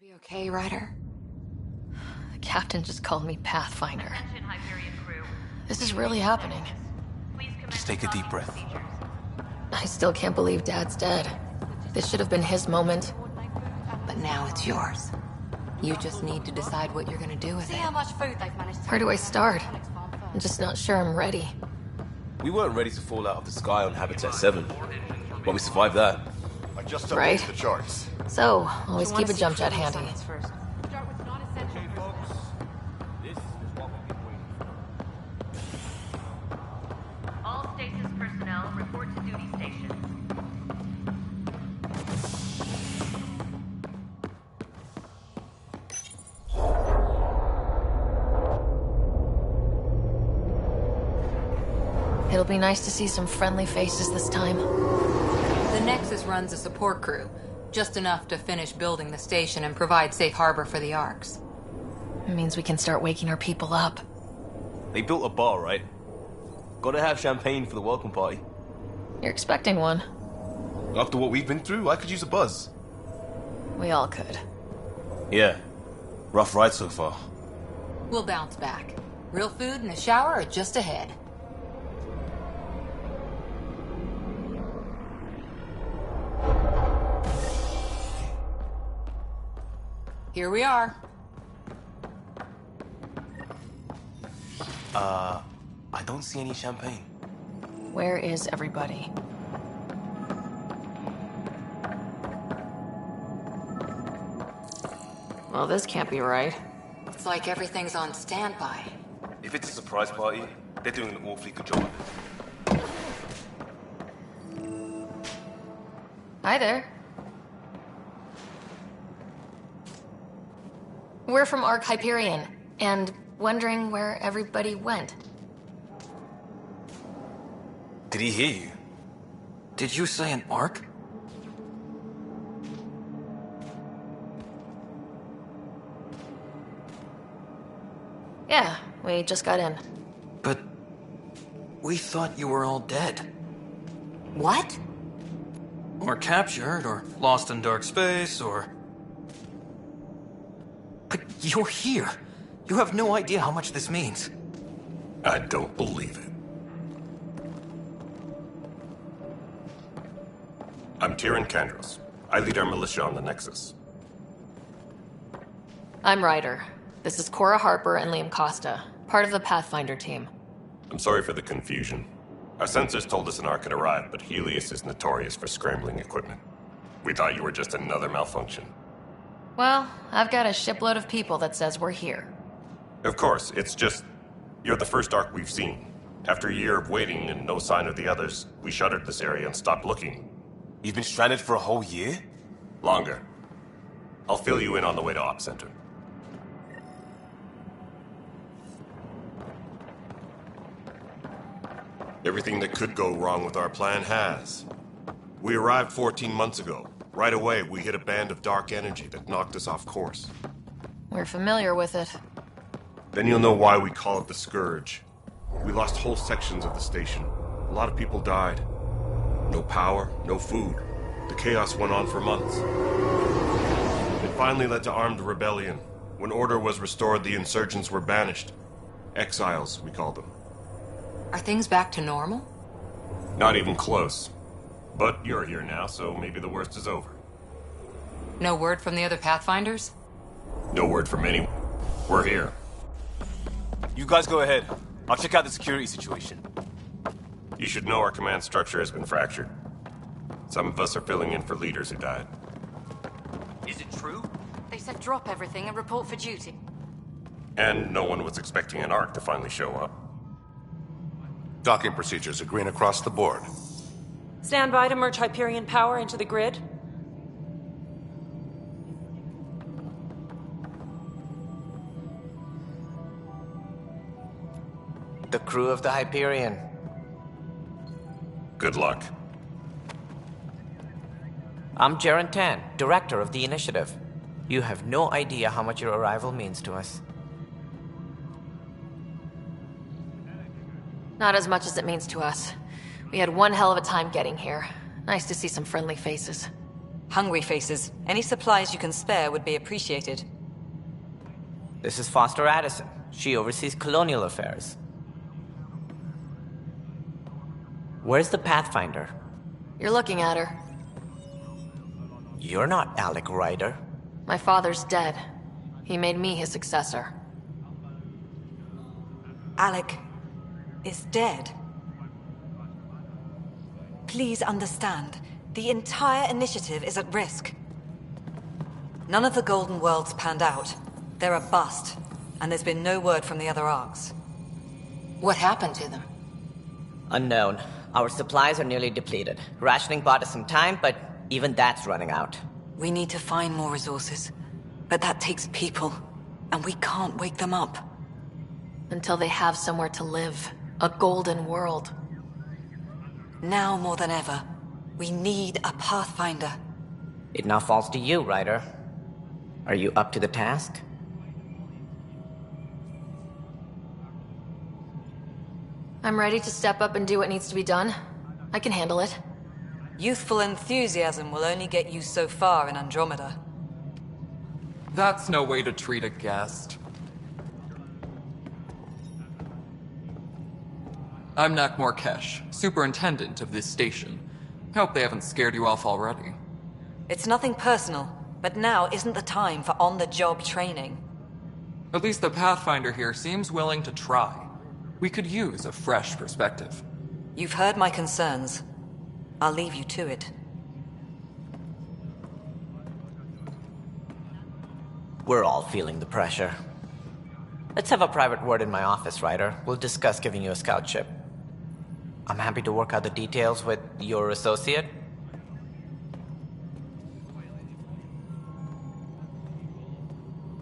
Be okay, Ryder? The captain just called me Pathfinder. This is really happening. Just take a deep breath. I still can't believe Dad's dead. This should have been his moment. But now it's yours. You just need to decide what you're gonna do with it. See how much food they've managed to... Where do I start? I'm just not sure I'm ready. We weren't ready to fall out of the sky on Habitat 7, but we survived that. I just Right. updated the charts. So, always keep a jump jet handy. First. All stasis personnel report to duty station. It'll be nice to see some friendly faces this time. The Nexus runs a support crew, just enough to finish building the station and provide safe harbor for the Arks. It means we can start waking our people up. They built a bar, right? Gotta have champagne for the welcome party. You're expecting one. After what we've been through, I could use a buzz. We all could. Yeah. Rough ride so far. We'll bounce back. Real food and a shower are just ahead. Here we are. I don't see any champagne. Where is everybody? Well, this can't be right. It's like everything's on standby. If it's a surprise party, they're doing an awfully good job of it. Hi there. We're from Ark Hyperion, and wondering where everybody went. Did he hear you? Did you say an arc? Yeah, we just got in. But we thought you were all dead. What? Or captured, or lost in dark space, or... But you're here. You have no idea how much this means. I don't believe it. I'm Tyrion Kandros. I lead our militia on the Nexus. I'm Ryder. This is Cora Harper and Liam Costa, part of the Pathfinder team. I'm sorry for the confusion. Our sensors told us an Ark had arrived, but Helios is notorious for scrambling equipment. We thought you were just another malfunction. Well, I've got a shipload of people that says we're here. Of course, it's just... You're the first Ark we've seen. After a year of waiting and no sign of the others, we shuttered this area and stopped looking. You've been stranded for a whole year? Longer. I'll fill you in on the way to Op Center. Everything that could go wrong with our plan has. We arrived 14 months ago. Right away, we hit a band of dark energy that knocked us off course. We're familiar with it. Then you'll know why we call it the Scourge. We lost whole sections of the station. A lot of people died. No power, no food. The chaos went on for months. It finally led to armed rebellion. When order was restored, the insurgents were banished. Exiles, we call them. Are things back to normal? Not even close. But you're here now, so maybe the worst is over. No word from the other Pathfinders? No word from anyone. We're here. You guys go ahead. I'll check out the security situation. You should know our command structure has been fractured. Some of us are filling in for leaders who died. Is it true? They said drop everything and report for duty. And no one was expecting an Ark to finally show up. Docking procedures are green across the board. Stand by to merge Hyperion power into the grid. The crew of the Hyperion. Good luck. I'm Jaren Tan, director of the initiative. You have no idea how much your arrival means to us. Not as much as it means to us. We had one hell of a time getting here. Nice to see some friendly faces. Hungry faces. Any supplies you can spare would be appreciated. This is Foster Addison. She oversees colonial affairs. Where's the Pathfinder? You're looking at her. You're not Alec Ryder. My father's dead. He made me his successor. Alec is dead. Please understand, the entire initiative is at risk. None of the Golden Worlds panned out. They're a bust, and there's been no word from the other arcs. What happened to them? Unknown. Our supplies are nearly depleted. Rationing bought us some time, but even that's running out. We need to find more resources, but that takes people, and we can't wake them up. Until they have somewhere to live. A golden world. Now more than ever, we need a Pathfinder. It now falls to you, Ryder. Are you up to the task? I'm ready to step up and do what needs to be done. I can handle it. Youthful enthusiasm will only get you so far in Andromeda. That's no way to treat a guest. I'm Nak Morkesh, superintendent of this station. Hope they haven't scared you off already. It's nothing personal, but now isn't the time for on-the-job training. At least the Pathfinder here seems willing to try. We could use a fresh perspective. You've heard my concerns. I'll leave you to it. We're all feeling the pressure. Let's have a private word in my office, Ryder. We'll discuss giving you a scout ship. I'm happy to work out the details with your associate.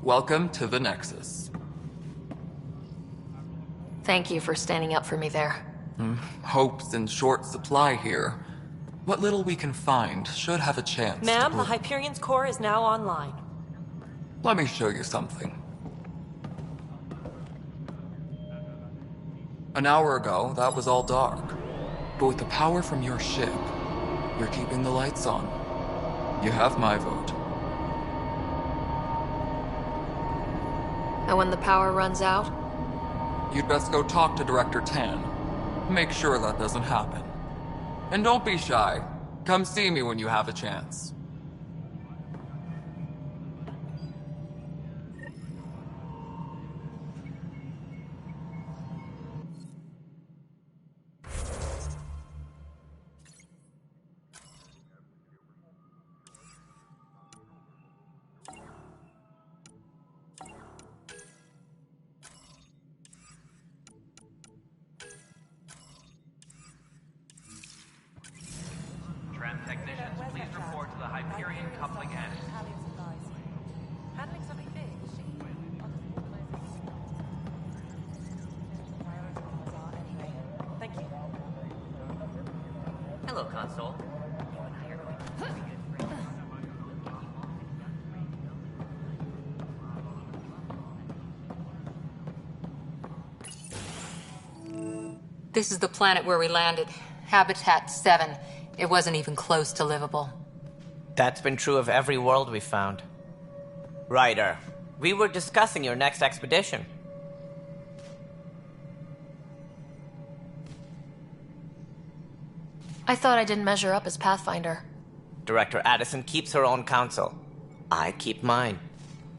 Welcome to the Nexus. Thank you for standing up for me there. Hope's in short supply here. What little we can find should have a chance. Ma'am, the Hyperion's core is now online. Let me show you something. An hour ago, that was all dark. But with the power from your ship, you're keeping the lights on. You have my vote. And when the power runs out? You'd best go talk to Director Tan. Make sure that doesn't happen. And don't be shy. Come see me when you have a chance. Technicians, please report to the Hyperion coupling end. Thank you. Hello, Console. This is the planet where we landed. Habitat 7. It wasn't even close to livable. That's been true of every world we've found. Ryder, we were discussing your next expedition. I thought I didn't measure up as Pathfinder. Director Addison keeps her own counsel. I keep mine.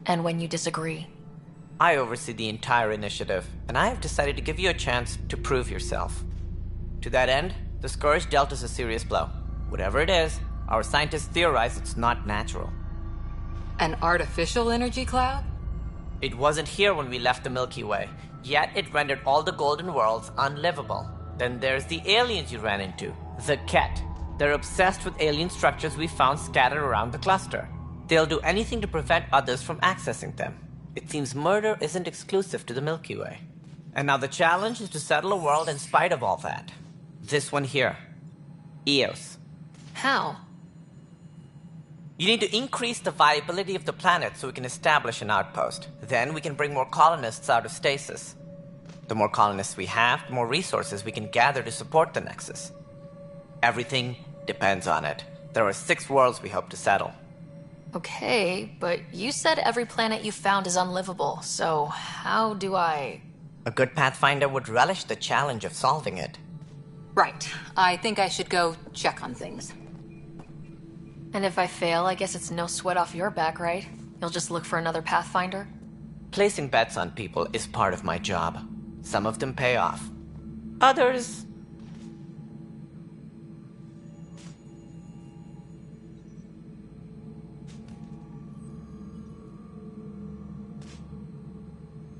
And when you disagree? I oversee the entire initiative, and I have decided to give you a chance to prove yourself. To that end, the Scourge dealt us a serious blow. Whatever it is, our scientists theorize it's not natural. An artificial energy cloud? It wasn't here when we left the Milky Way, yet it rendered all the Golden Worlds unlivable. Then there's the aliens you ran into, the Ket. They're obsessed with alien structures we found scattered around the cluster. They'll do anything to prevent others from accessing them. It seems murder isn't exclusive to the Milky Way. And now the challenge is to settle a world in spite of all that. This one here. Eos. How? You need to increase the viability of the planet so we can establish an outpost. Then we can bring more colonists out of stasis. The more colonists we have, the more resources we can gather to support the Nexus. Everything depends on it. There are 6 worlds we hope to settle. Okay, but you said every planet you found is unlivable, so how do I... A good Pathfinder would relish the challenge of solving it. Right. I think I should go check on things. And if I fail, I guess it's no sweat off your back, right? You'll just look for another Pathfinder? Placing bets on people is part of my job. Some of them pay off. Others...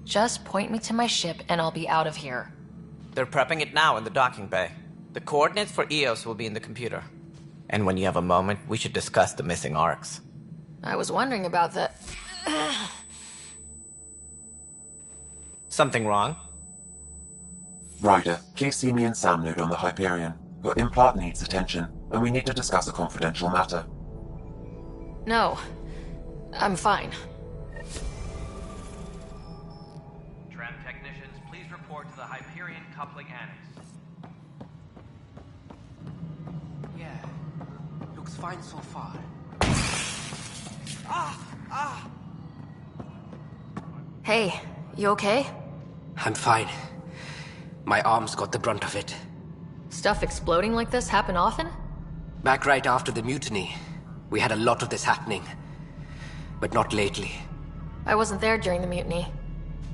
Just point me to my ship and I'll be out of here. They're prepping it now in the docking bay. The coordinates for EOS will be in the computer. And when you have a moment, we should discuss the missing arcs. I was wondering about that. Something wrong? Ryder, please see me and Sam Node on the Hyperion. Your implant needs attention, and we need to discuss a confidential matter. No. I'm fine. Tram technicians, please report to the Hyperion coupling annex. Yeah. Looks fine so far. Hey, you okay? I'm fine. My arms got the brunt of it. Stuff exploding like this happen often? Back right after the mutiny, we had a lot of this happening. But not lately. I wasn't there during the mutiny.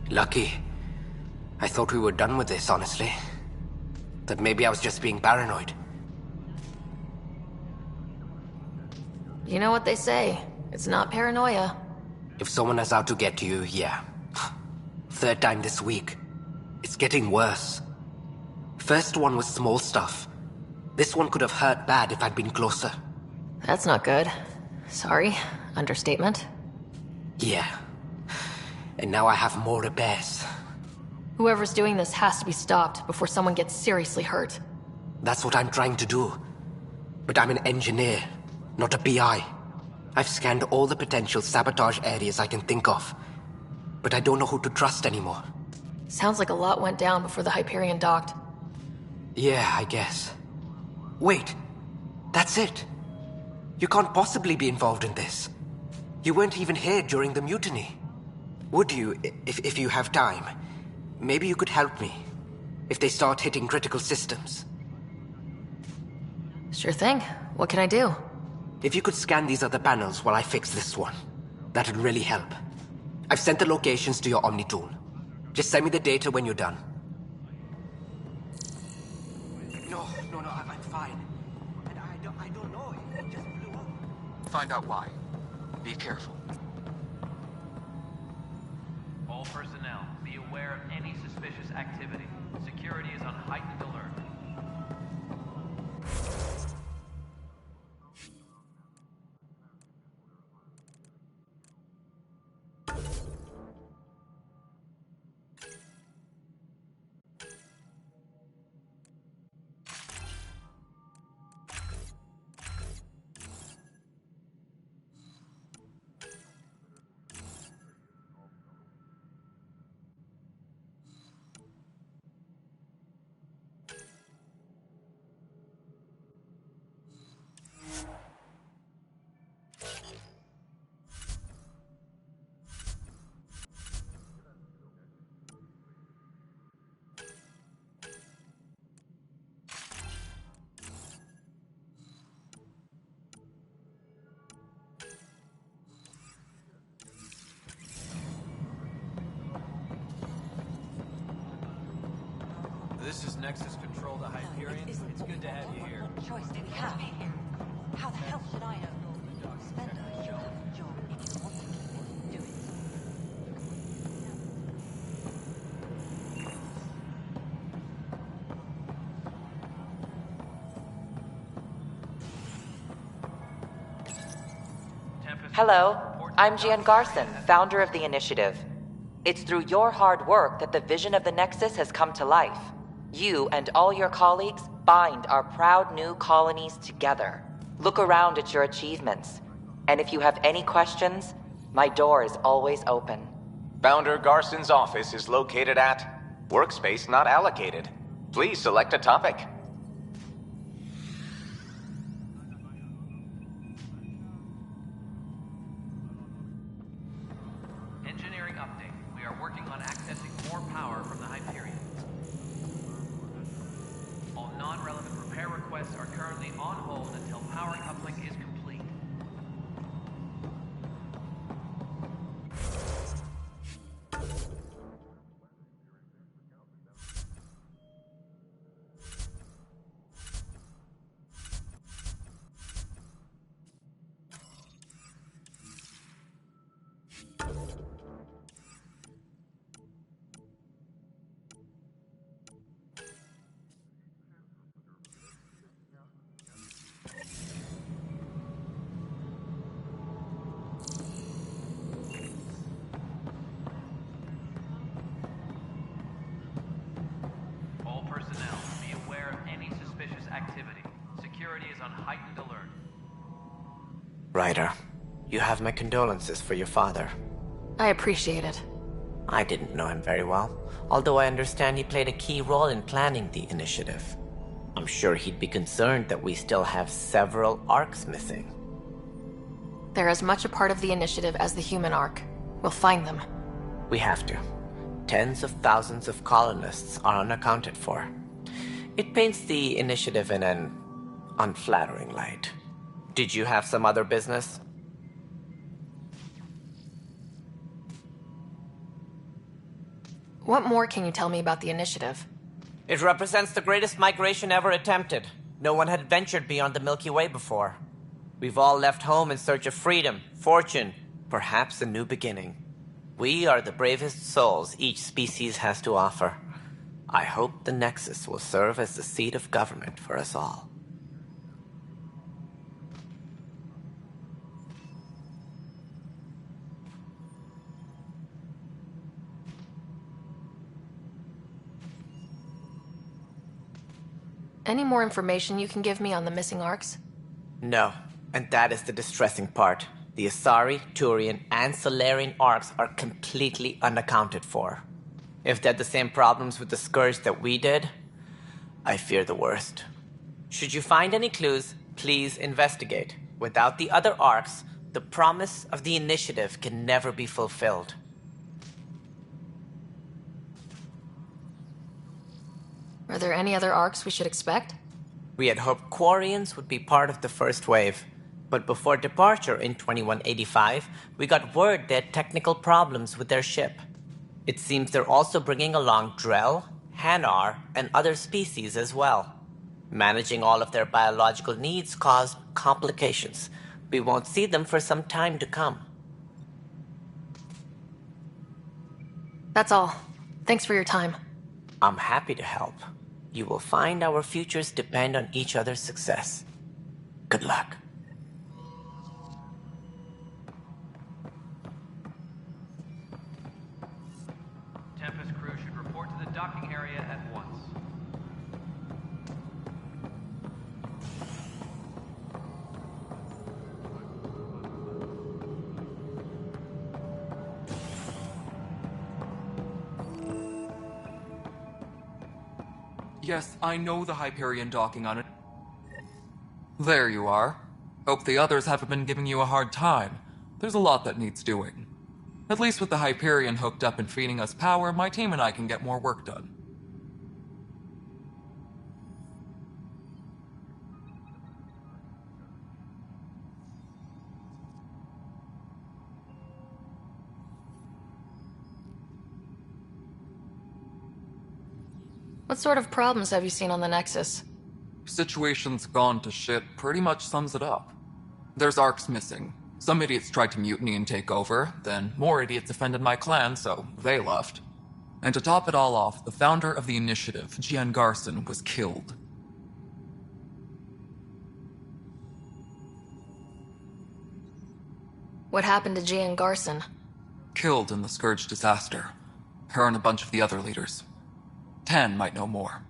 Lucky. I thought we were done with this, honestly. That maybe I was just being paranoid. You know what they say. It's not paranoia. If someone is out to get you, yeah. 3rd time this week. It's getting worse. First one was small stuff. This one could have hurt bad if I'd been closer. That's not good. Sorry. Understatement. Yeah. And now I have more repairs. Whoever's doing this has to be stopped before someone gets seriously hurt. That's what I'm trying to do. But I'm an engineer, not a PI. I've scanned all the potential sabotage areas I can think of. But I don't know who to trust anymore. Sounds like a lot went down before the Hyperion docked. Yeah, I guess. Wait. That's it. You can't possibly be involved in this. You weren't even here during the mutiny. Would you, if you have time? Maybe you could help me. If they start hitting critical systems. Sure thing. What can I do? If you could scan these other panels while I fix this one, that'd really help. I've sent the locations to your Omni tool. Just send me the data when you're done. No, I'm fine. And I don't know. It just blew up. Find out why. Be careful. All personnel, be aware of any suspicious activity. Security is on heightened alert. This is Nexus Control to Hyperion. It's good to have you here. Choice do we have? How the hell should I know? Spender should have a job if you want to keep it. Do it. Hello, I'm Gian Garson, founder of the Initiative. It's through your hard work that the vision of the Nexus has come to life. You and all your colleagues bind our proud new colonies together. Look around at your achievements. And if you have any questions, my door is always open. Founder Garson's office is located at Workspace Not Allocated. Please select a topic. pilots are currently on hold until power coupling is complete. All personnel, be aware of any suspicious activity. Security is on heightened alert. Ryder, you have my condolences for your father. I appreciate it. I didn't know him very well, although I understand he played a key role in planning the initiative. I'm sure he'd be concerned that we still have several arcs missing. They're as much a part of the initiative as the human arc. We'll find them. We have to. Tens of thousands of colonists are unaccounted for. It paints the initiative in an unflattering light. Did you have some other business? What more can you tell me about the initiative? It represents the greatest migration ever attempted. No one had ventured beyond the Milky Way before. We've all left home in search of freedom, fortune, perhaps a new beginning. We are the bravest souls each species has to offer. I hope the Nexus will serve as the seat of government for us all. Any more information you can give me on the missing arcs? No, and that is the distressing part. The Asari, Turian, and Solarian arcs are completely unaccounted for. If they had the same problems with the Scourge that we did, I fear the worst. Should you find any clues, please investigate. Without the other arcs, the promise of the initiative can never be fulfilled. Are there any other arcs we should expect? We had hoped Quarians would be part of the first wave, but before departure in 2185, we got word they had technical problems with their ship. It seems they're also bringing along Drell, Hanar, and other species as well. Managing all of their biological needs caused complications. We won't see them for some time to come. That's all. Thanks for your time. I'm happy to help. You will find our futures depend on each other's success. Good luck. Tempest crew should report to the docking area at once. Yes, I know the Hyperion docking on it. There you are. Hope the others haven't been giving you a hard time. There's a lot that needs doing. At least with the Hyperion hooked up and feeding us power, my team and I can get more work done. What sort of problems have you seen on the Nexus? Situation's gone to shit pretty much sums it up. There's arcs missing. Some idiots tried to mutiny and take over, then more idiots offended my clan, so they left. And to top it all off, the founder of the initiative, Gian Garson, was killed. What happened to Gian Garson? Killed in the Scourge disaster. Her and a bunch of the other leaders. Tan might know more.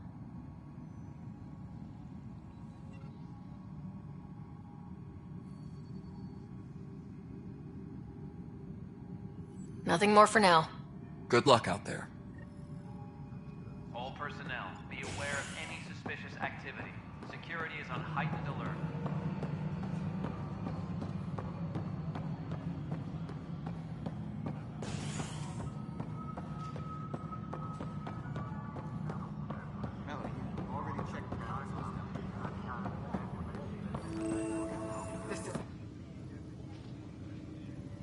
Nothing more for now. Good luck out there. All personnel, be aware of any suspicious activity. Security is on heightened alert.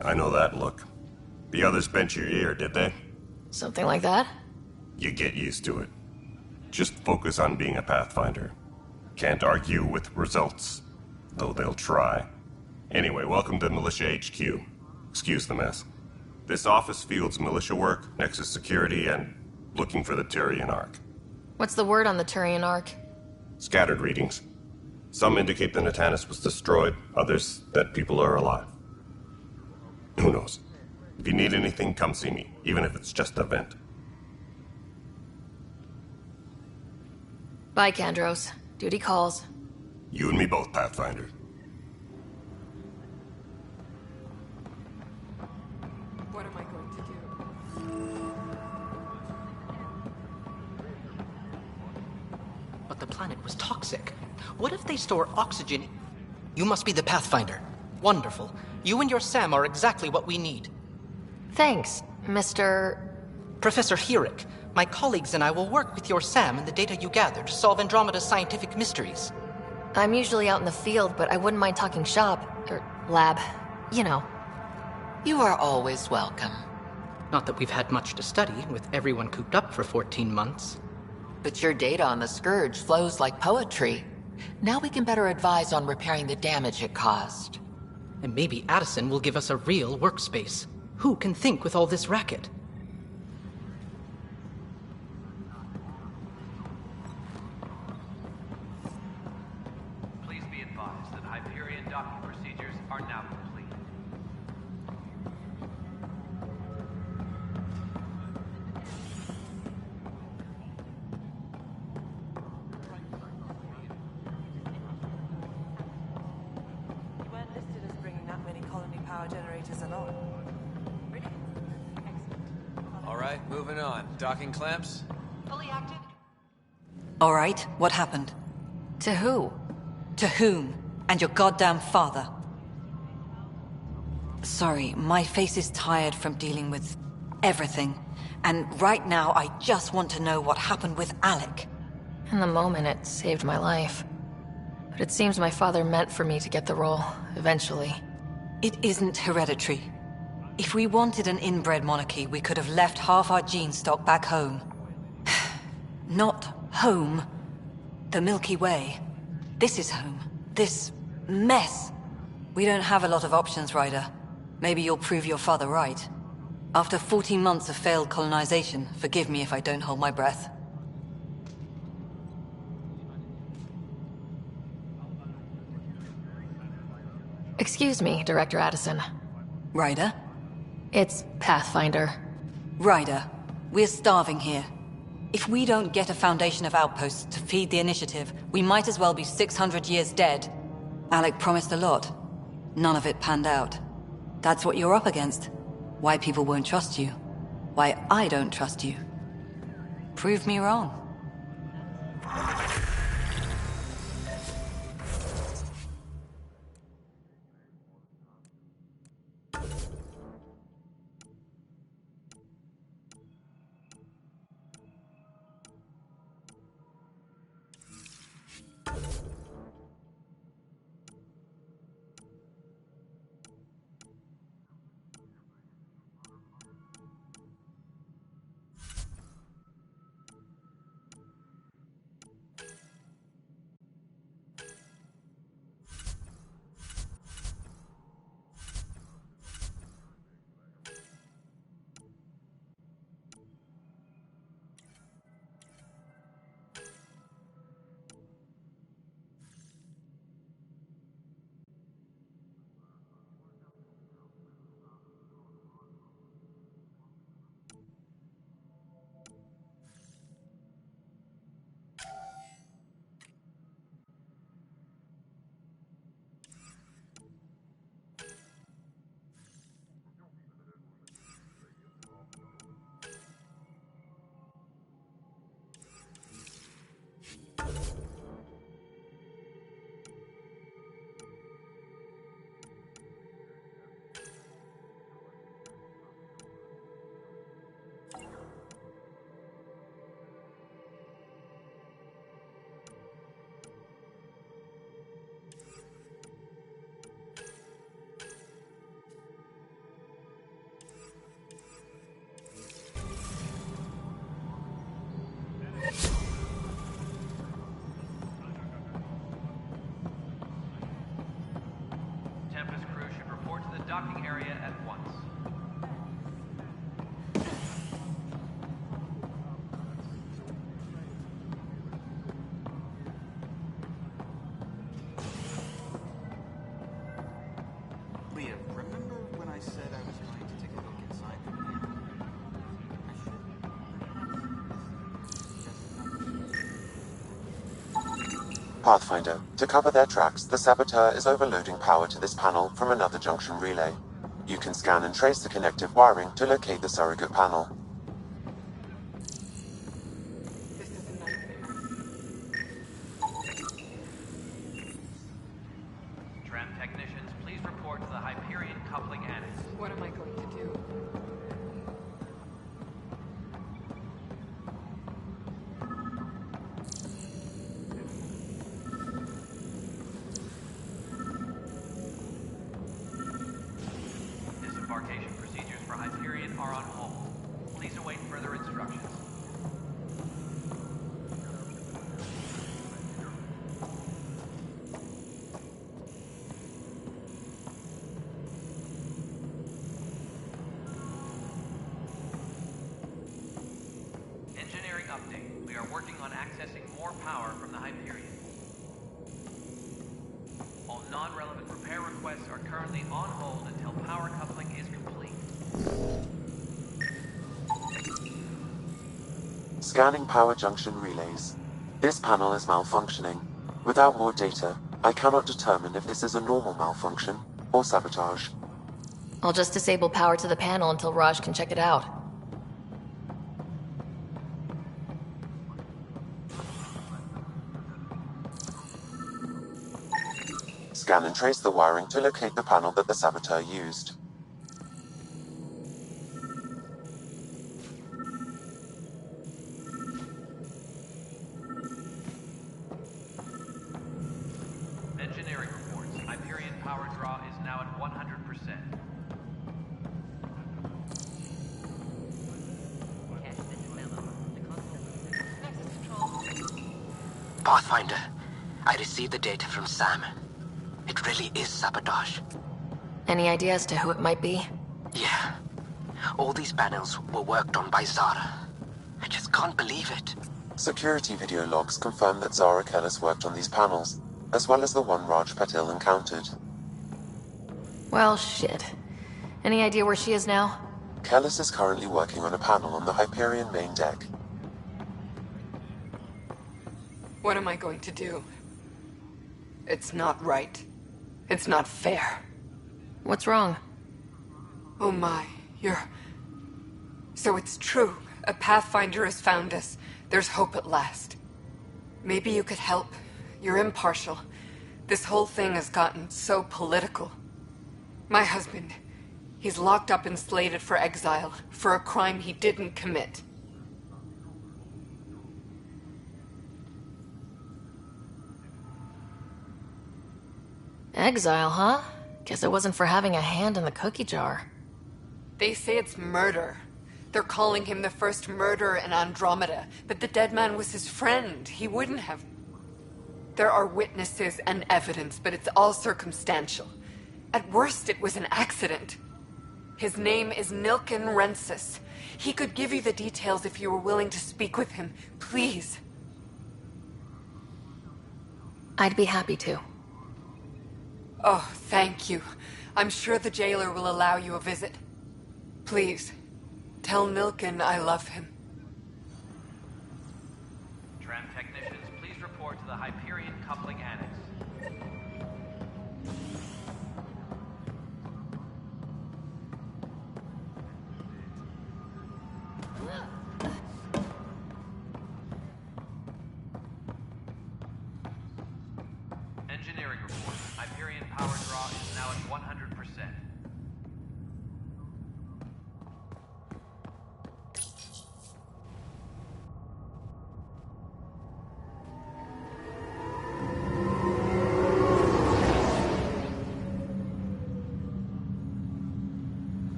I know that look. The others bent your ear, did they? Something like that? You get used to it. Just focus on being a Pathfinder. Can't argue with results, though they'll try. Anyway, welcome to Militia HQ. Excuse the mess. This office fields militia work, Nexus security, and looking for the Tyrian Ark. What's the word on the Turian Ark? Scattered readings. Some indicate the Natanus was destroyed, others that people are alive. Who knows? If you need anything, come see me, even if it's just a vent. Bye, Kandros. Duty calls. You and me both, Pathfinder. What am I going to do? But the planet was toxic. What if they store oxygen? You must be the Pathfinder. Wonderful. You and your Sam are exactly what we need. Thanks, Mr. Professor Herrick. My colleagues and I will work with your Sam and the data you gather to solve Andromeda's scientific mysteries. I'm usually out in the field, but I wouldn't mind talking shop, or lab, you know. You are always welcome. Not that we've had much to study, with everyone cooped up for 14 months. But your data on the Scourge flows like poetry. Now we can better advise on repairing the damage it caused. And maybe Addison will give us a real workspace. Who can think with all this racket? Please be advised that Hyperion docking procedures are now complete. You weren't listed as bringing that many colony power generators along. All right, moving on. Docking clamps? Fully active. All right, what happened? To who? To whom? And your goddamn father. Sorry, my face is tired from dealing with everything. And right now, I just want to know what happened with Alec. In the moment, it saved my life. But it seems my father meant for me to get the role, eventually. It isn't hereditary. If we wanted an inbred monarchy, we could have left half our gene stock back home. Not home. The Milky Way. This is home. This mess. We don't have a lot of options, Ryder. Maybe you'll prove your father right. After 14 months of failed colonization, forgive me if I don't hold my breath. Excuse me, Director Addison. Ryder? It's Pathfinder. Ryder, we're starving here. If we don't get a foundation of outposts to feed the initiative, we might as well be 600 years dead. Alec promised a lot. None of it panned out. That's what you're up against. Why people won't trust you. Why I don't trust you. Prove me wrong. area at once. Leah, remember when I said I was going to take a look inside the camp? Pathfinder, to cover their tracks, the saboteur is overloading power to this panel from another junction relay. You can scan and trace the connective wiring to locate the surrogate panel. Tram technicians, please report to the Hyperion coupling annex. What am I going to do? Disembarkation procedures for Hyperion are on hold. Please await further instructions. Engineering update. We are working on accessing more power from the Hyperion. All non-relevant repair requests are currently on hold until power coupling is complete. Scanning power junction relays. This panel is malfunctioning. Without more data, I cannot determine if this is a normal malfunction or sabotage. I'll just disable power to the panel until Raj can check it out. Scan and trace the wiring to locate the panel that the saboteur used. Engineering reports. Hyperion power draw is now at 100%. Pathfinder, I received the data from Sam. It really is sabotage. Any idea as to who it might be? Yeah. All these panels were worked on by Zara. I just can't believe it. Security video logs confirm that Zara Kellis worked on these panels, as well as the one Raj Patil encountered. Well, shit. Any idea where she is now? Kellis is currently working on a panel on the Hyperion main deck. What am I going to do? It's not right. It's not fair. What's wrong? Oh my, So it's true. A Pathfinder has found us. There's hope at last. Maybe you could help. You're impartial. This whole thing has gotten so political. My husband, he's locked up and slated for exile for a crime he didn't commit. Exile, huh? Guess it wasn't for having a hand in the cookie jar. They say it's murder. They're calling him the first murderer in Andromeda, but the dead man was his friend. He wouldn't have... There are witnesses and evidence, but it's all circumstantial. At worst, it was an accident. His name is Nilken Rensis. He could give you the details if you were willing to speak with him. Please. I'd be happy to. Oh, thank you. I'm sure the jailer will allow you a visit. Please, tell Nilken I love him. Tram technicians, please report to the Hyperion coupling annex. Engineering report. Hyperion power draw is now at 100%.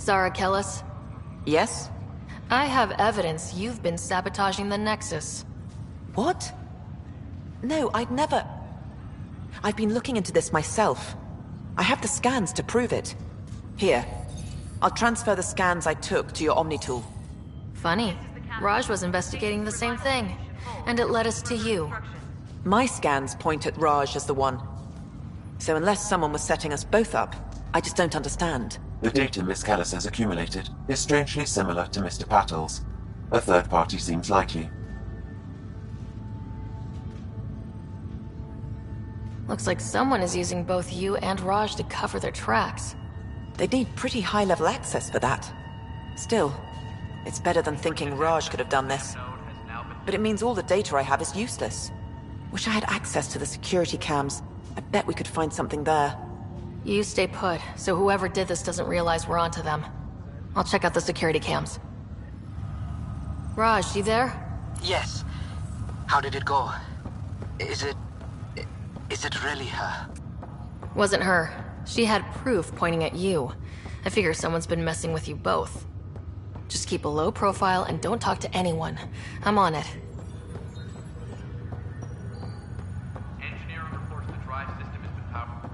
Zara Kellis? Yes? I have evidence you've been sabotaging the Nexus. What? No, I'd never... I've been looking into this myself. I have the scans to prove it. Here. I'll transfer the scans I took to your Omni tool. Funny. Raj was investigating the same thing, and it led us to you. My scans point at Raj as the one. So unless someone was setting us both up, I just don't understand. The data Miss Kellis has accumulated is strangely similar to Mr. Patel's. A third party seems likely. Looks like someone is using both you and Raj to cover their tracks. They'd need pretty high-level access for that. Still, it's better than thinking Raj could have done this. But it means all the data I have is useless. Wish I had access to the security cams. I bet we could find something there. You stay put, so whoever did this doesn't realize we're onto them. I'll check out the security cams. Raj, you there? Yes. How did it go? Is it really her? Wasn't her. She had proof pointing at you. I figure someone's been messing with you both. Just keep a low profile and don't talk to anyone. I'm on it. Engineering reports the drive system has been powered.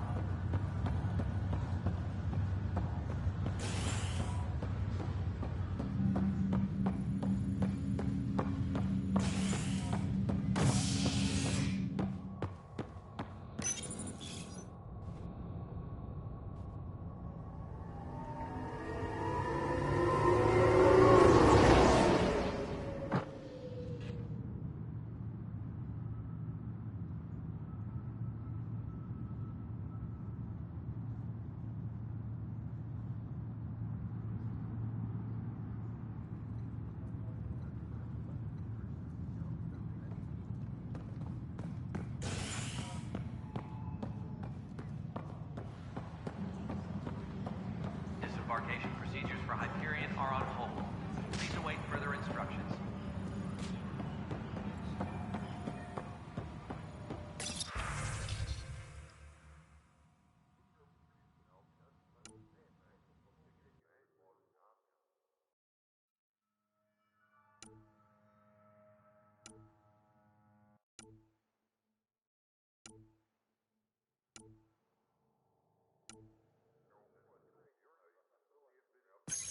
Disembarkation procedures for Hyperion are on hold. Please await further instructions.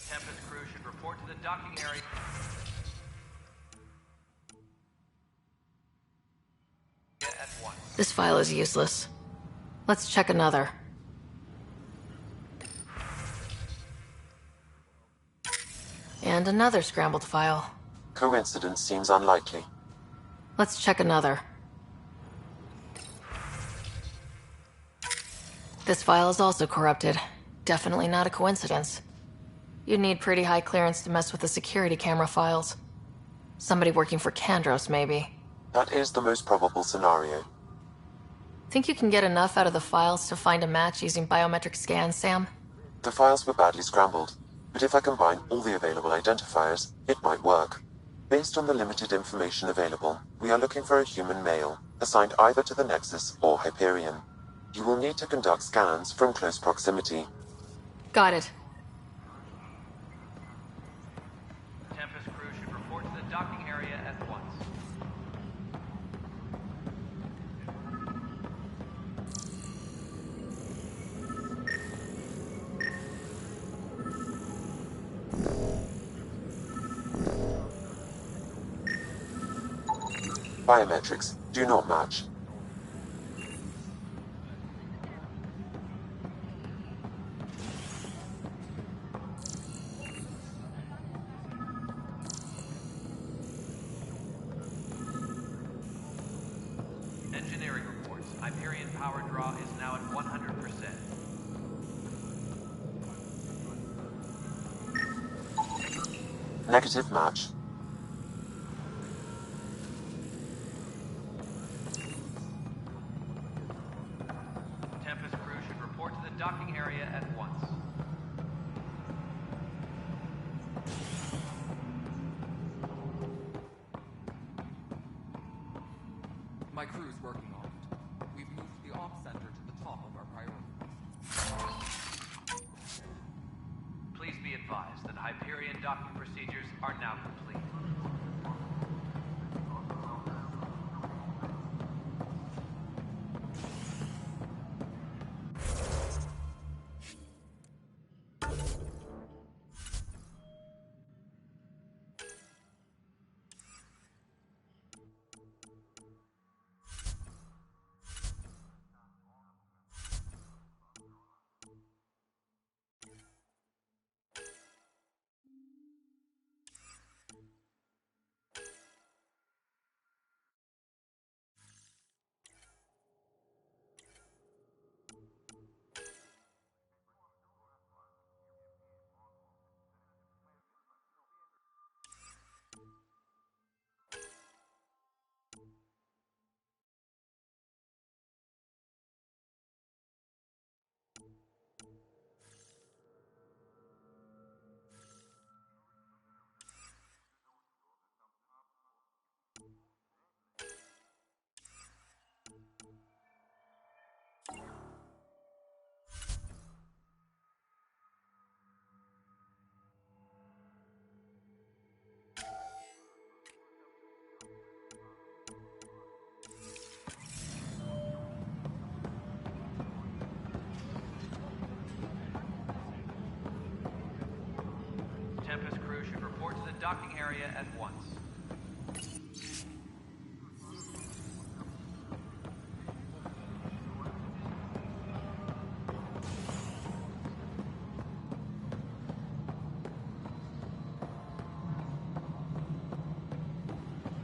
Tempest crew should report to the docking area. At once. This file is useless. Let's check another. And another scrambled file. Coincidence seems unlikely. Let's check another. This file is also corrupted. Definitely not a coincidence. You'd need pretty high clearance to mess with the security camera files. Somebody working for Kandros, maybe. That is the most probable scenario. Think you can get enough out of the files to find a match using biometric scans, Sam? The files were badly scrambled, but if I combine all the available identifiers, it might work. Based on the limited information available, we are looking for a human male, assigned either to the Nexus or Hyperion. You will need to conduct scans from close proximity. Got it. Tempest crew should report to the docking area at once. Biometrics do not match. Engineering reports. Hyperion power draw is now at 100%. Negative match. Tempest crew should report to the docking area at once. My crew's working on it. We've moved the ops center to the top of our priority. Please be advised that Hyperion docking procedures are now complete. Tempest crew should report to the docking area at once.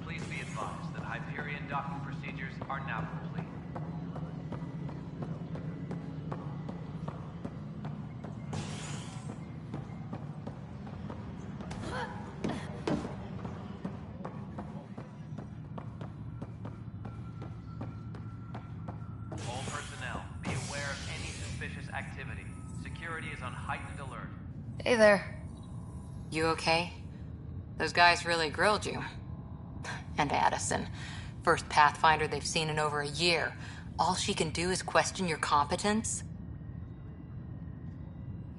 Please be advised that Hyperion docking procedures are now complete. All personnel, be aware of any suspicious activity. Security is on heightened alert. Hey there. You okay? Those guys really grilled you. And Addison. First Pathfinder they've seen in over a year. All she can do is question your competence?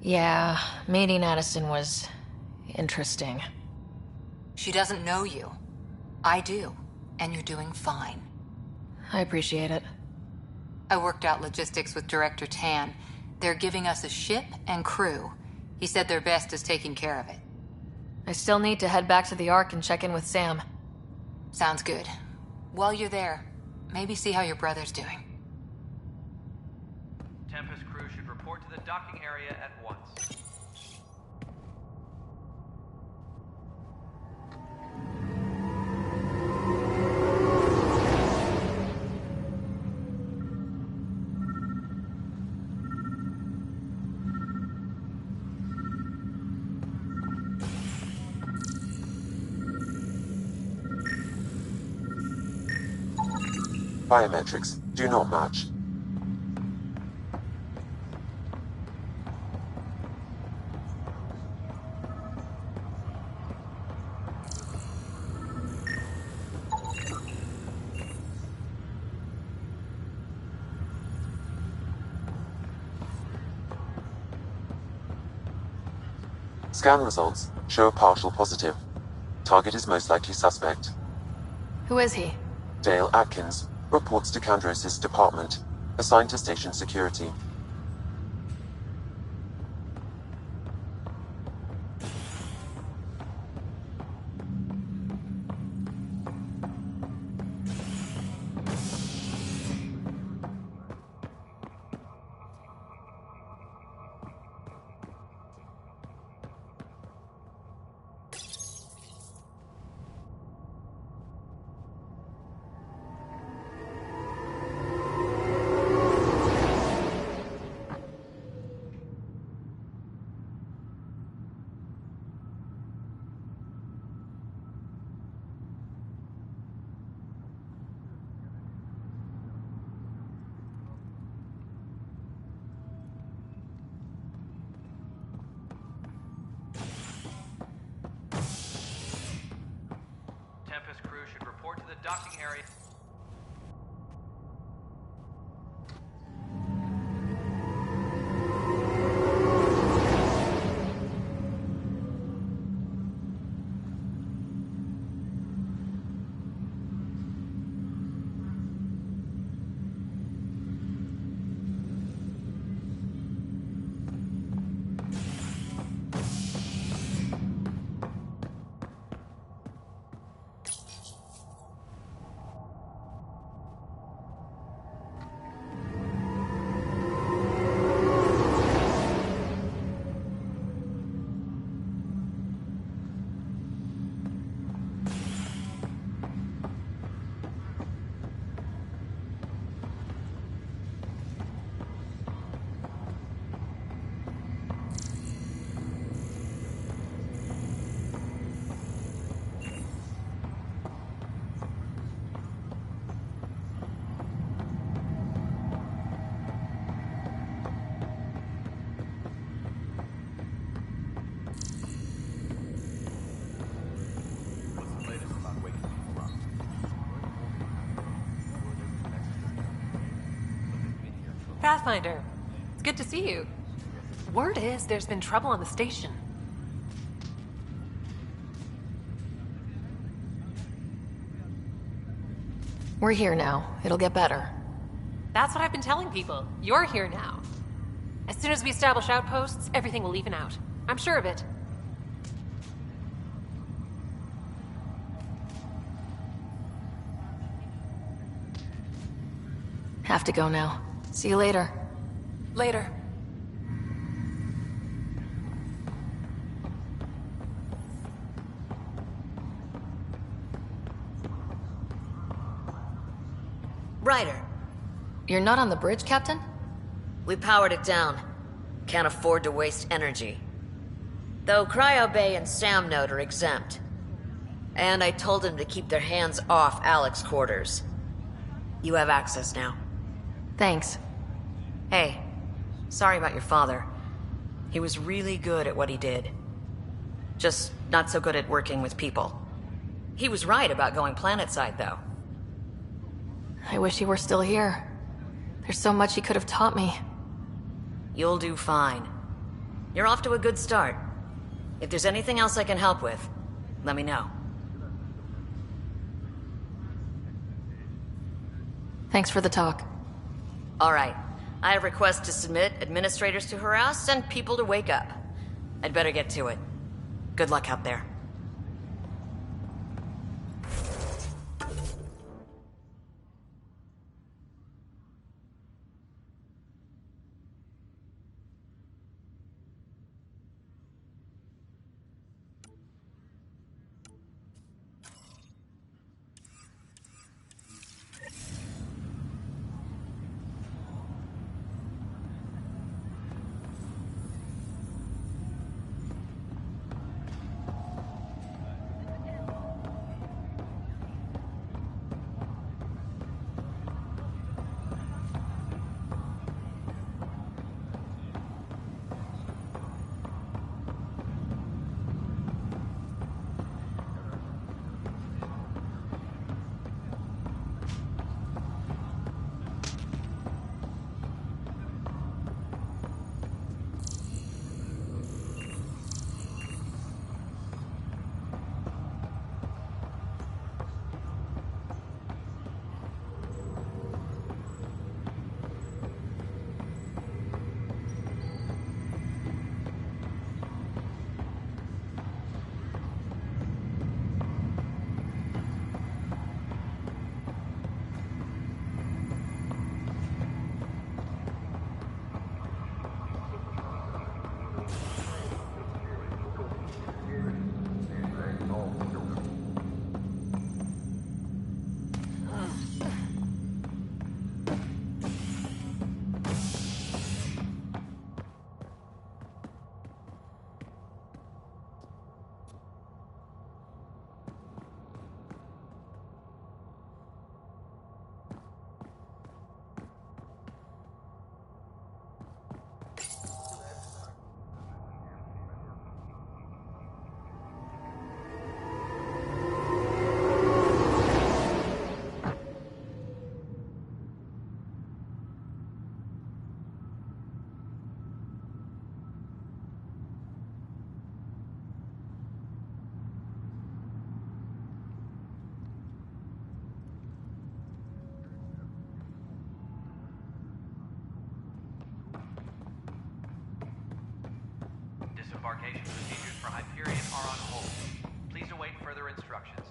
Yeah, meeting Addison was interesting. She doesn't know you. I do. And you're doing fine. I appreciate it. I worked out logistics with Director Tan. They're giving us a ship and crew. He said their best is taking care of it. I still need to head back to the Ark and check in with Sam. Sounds good. While you're there, maybe see how your brother's doing. Tempest crew should report to the docking area at once. Biometrics do not match. Scan results show a partial positive. Target is most likely suspect. Who is he? Dale Atkins reports to Kandros' department, assigned to station security. Tempest crew should report to the docking area. Pathfinder. It's good to see you. Word is there's been trouble on the station. We're here now. It'll get better. That's what I've been telling people. You're here now. As soon as we establish outposts, everything will even out. I'm sure of it. Have to go now. See you later. Later. Ryder. You're not on the bridge, Captain? We powered it down. Can't afford to waste energy. Though Cryo Bay and Sam Node are exempt. And I told them to keep their hands off Alec's quarters. You have access now. Thanks. Hey, sorry about your father. He was really good at what he did. Just not so good at working with people. He was right about going planetside, though. I wish he were still here. There's so much he could have taught me. You'll do fine. You're off to a good start. If there's anything else I can help with, let me know. Thanks for the talk. All right. I have requests to submit, administrators to harass, and people to wake up. I'd better get to it. Good luck out there. Disembarkation procedures for Hyperion are on hold. Please await further instructions.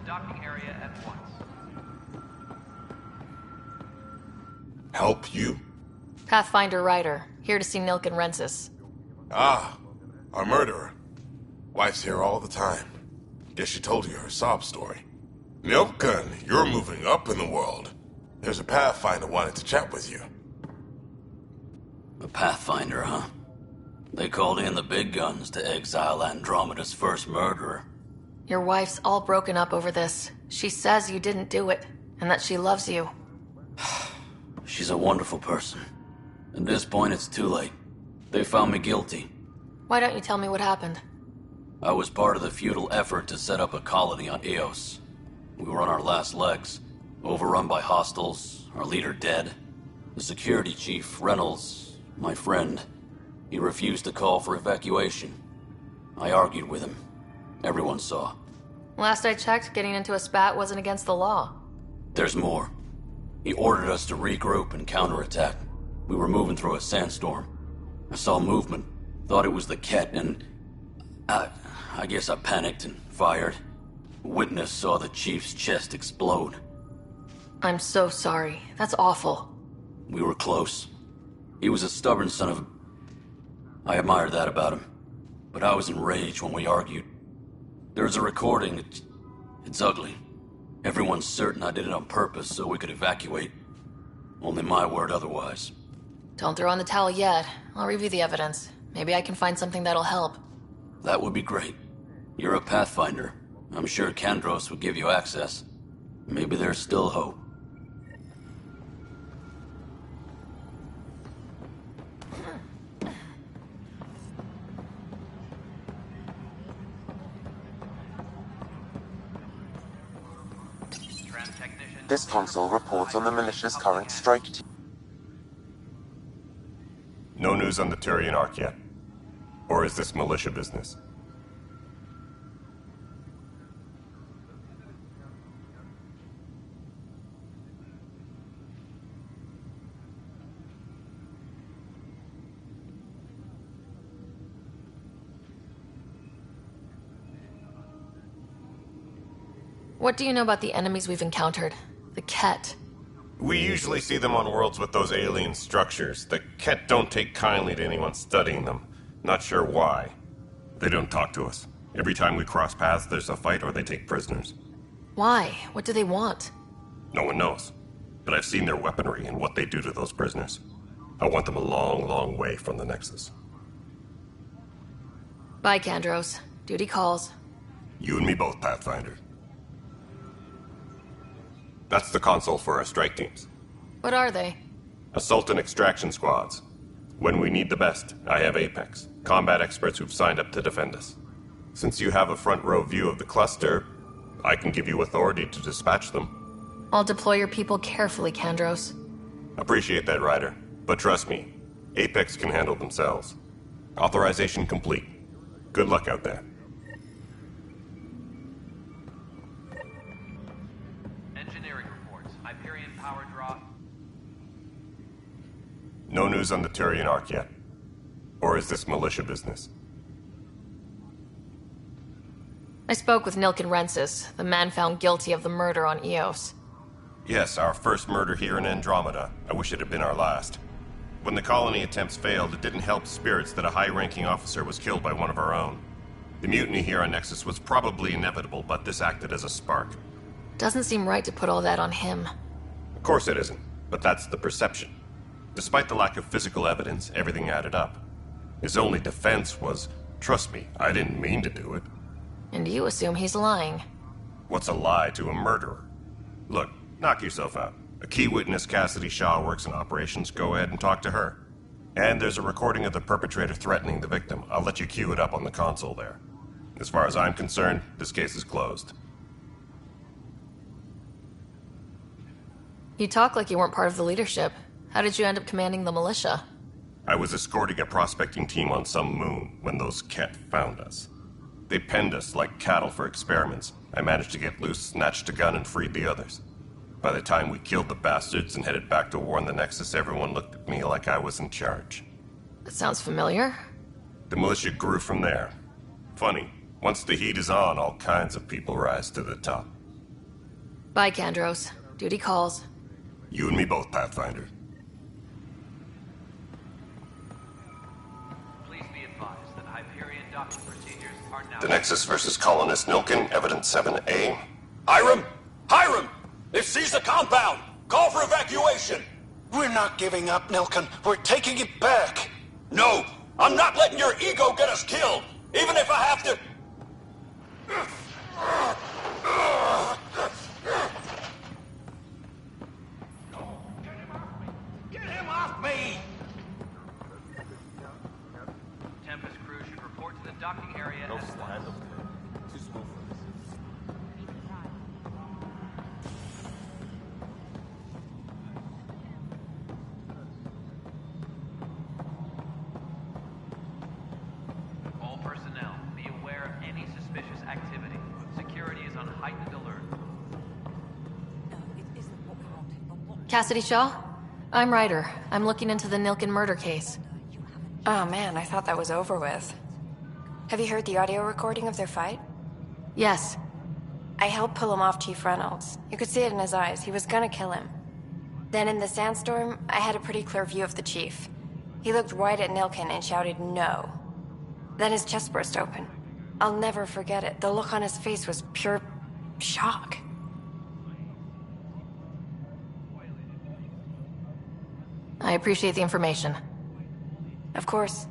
the docking area at once. Help you? Pathfinder Ryder, here to see Nilk and Rensis. Ah, our murderer. Wife's here all the time. Guess she told you her sob story. Nilkan, you're moving up in the world. There's a Pathfinder wanted to chat with you. A Pathfinder, huh? They called in the big guns to exile Andromeda's first murderer. Your wife's all broken up over this. She says you didn't do it, and that she loves you. She's a wonderful person. At this point, it's too late. They found me guilty. Why don't you tell me what happened? I was part of the futile effort to set up a colony on Eos. We were on our last legs, overrun by hostiles, our leader dead. The security chief, Reynolds, my friend, he refused to call for evacuation. I argued with him. Everyone saw. Last I checked, getting into a spat wasn't against the law. There's more. He ordered us to regroup and counterattack. We were moving through a sandstorm. I saw movement, thought it was the Ket, and I guess I panicked and fired. Witness saw the chief's chest explode. I'm so sorry. That's awful. We were close. He was a stubborn son of a... I admired that about him. But I was enraged when we argued. There's a recording. It's ugly. Everyone's certain I did it on purpose so we could evacuate. Only my word otherwise. Don't throw in the towel yet. I'll review the evidence. Maybe I can find something that'll help. That would be great. You're a Pathfinder. I'm sure Kandros would give you access. Maybe there's still hope. This console reports on the militia's current strike team. No news on the Turian Ark yet? Or is this militia business? What do you know about the enemies we've encountered? The Ket. We usually see them on worlds with those alien structures. The Ket don't take kindly to anyone studying them. Not sure why. They don't talk to us. Every time we cross paths, there's a fight or they take prisoners. Why? What do they want? No one knows. But I've seen their weaponry and what they do to those prisoners. I want them a long, long way from the Nexus. Bye, Kandros. Duty calls. You and me both, Pathfinder. That's the console for our strike teams. What are they? Assault and extraction squads. When we need the best, I have Apex, combat experts who've signed up to defend us. Since you have a front row view of the cluster, I can give you authority to dispatch them. I'll deploy your people carefully, Kandros. Appreciate that, Ryder. But trust me, Apex can handle themselves. Authorization complete. Good luck out there. Engineering reports. Hyperion power draw. No news on the Turian Ark yet? Or is this militia business? I spoke with Nilk and Rensis, the man found guilty of the murder on Eos. Yes, our first murder here in Andromeda. I wish it had been our last. When the colony attempts failed, it didn't help spirits that a high-ranking officer was killed by one of our own. The mutiny here on Nexus was probably inevitable, but this acted as a spark. Doesn't seem right to put all that on him. Of course it isn't, but that's the perception. Despite the lack of physical evidence, everything added up. His only defense was, trust me, I didn't mean to do it. And you assume he's lying. What's a lie to a murderer? Look, knock yourself out. A key witness, Cassidy Shaw, works in operations. Go ahead and talk to her. And there's a recording of the perpetrator threatening the victim. I'll let you cue it up on the console there. As far as I'm concerned, this case is closed. You talk like you weren't part of the leadership. How did you end up commanding the militia? I was escorting a prospecting team on some moon when those Ket found us. They penned us like cattle for experiments. I managed to get loose, snatched a gun, and freed the others. By the time we killed the bastards and headed back to warn the Nexus, everyone looked at me like I was in charge. That sounds familiar. The militia grew from there. Funny, once the heat is on, all kinds of people rise to the top. Bye, Kandros. Duty calls. You and me both, Pathfinder. Please be advised that Hyperion docking procedures are now... The Nexus versus Colonist Nilkin, Evidence 7A. Hiram! Hiram! They've seized the compound! Call for evacuation! We're not giving up, Nilkin. We're taking it back. No! I'm not letting your ego get us killed! Even if I have to... Get him off me! Tempest crew should report to the docking area as once. Too small for this. All personnel, be aware of any suspicious activity. Security is on heightened alert. Cassidy Shaw? I'm Ryder. I'm looking into the Nilkin murder case. Oh man, I thought that was over with. Have you heard the audio recording of their fight? Yes. I helped pull him off Chief Reynolds. You could see it in his eyes. He was gonna kill him. Then in the sandstorm, I had a pretty clear view of the chief. He looked right at Nilkin and shouted no. Then his chest burst open. I'll never forget it. The look on his face was pure shock. I appreciate the information. Of course.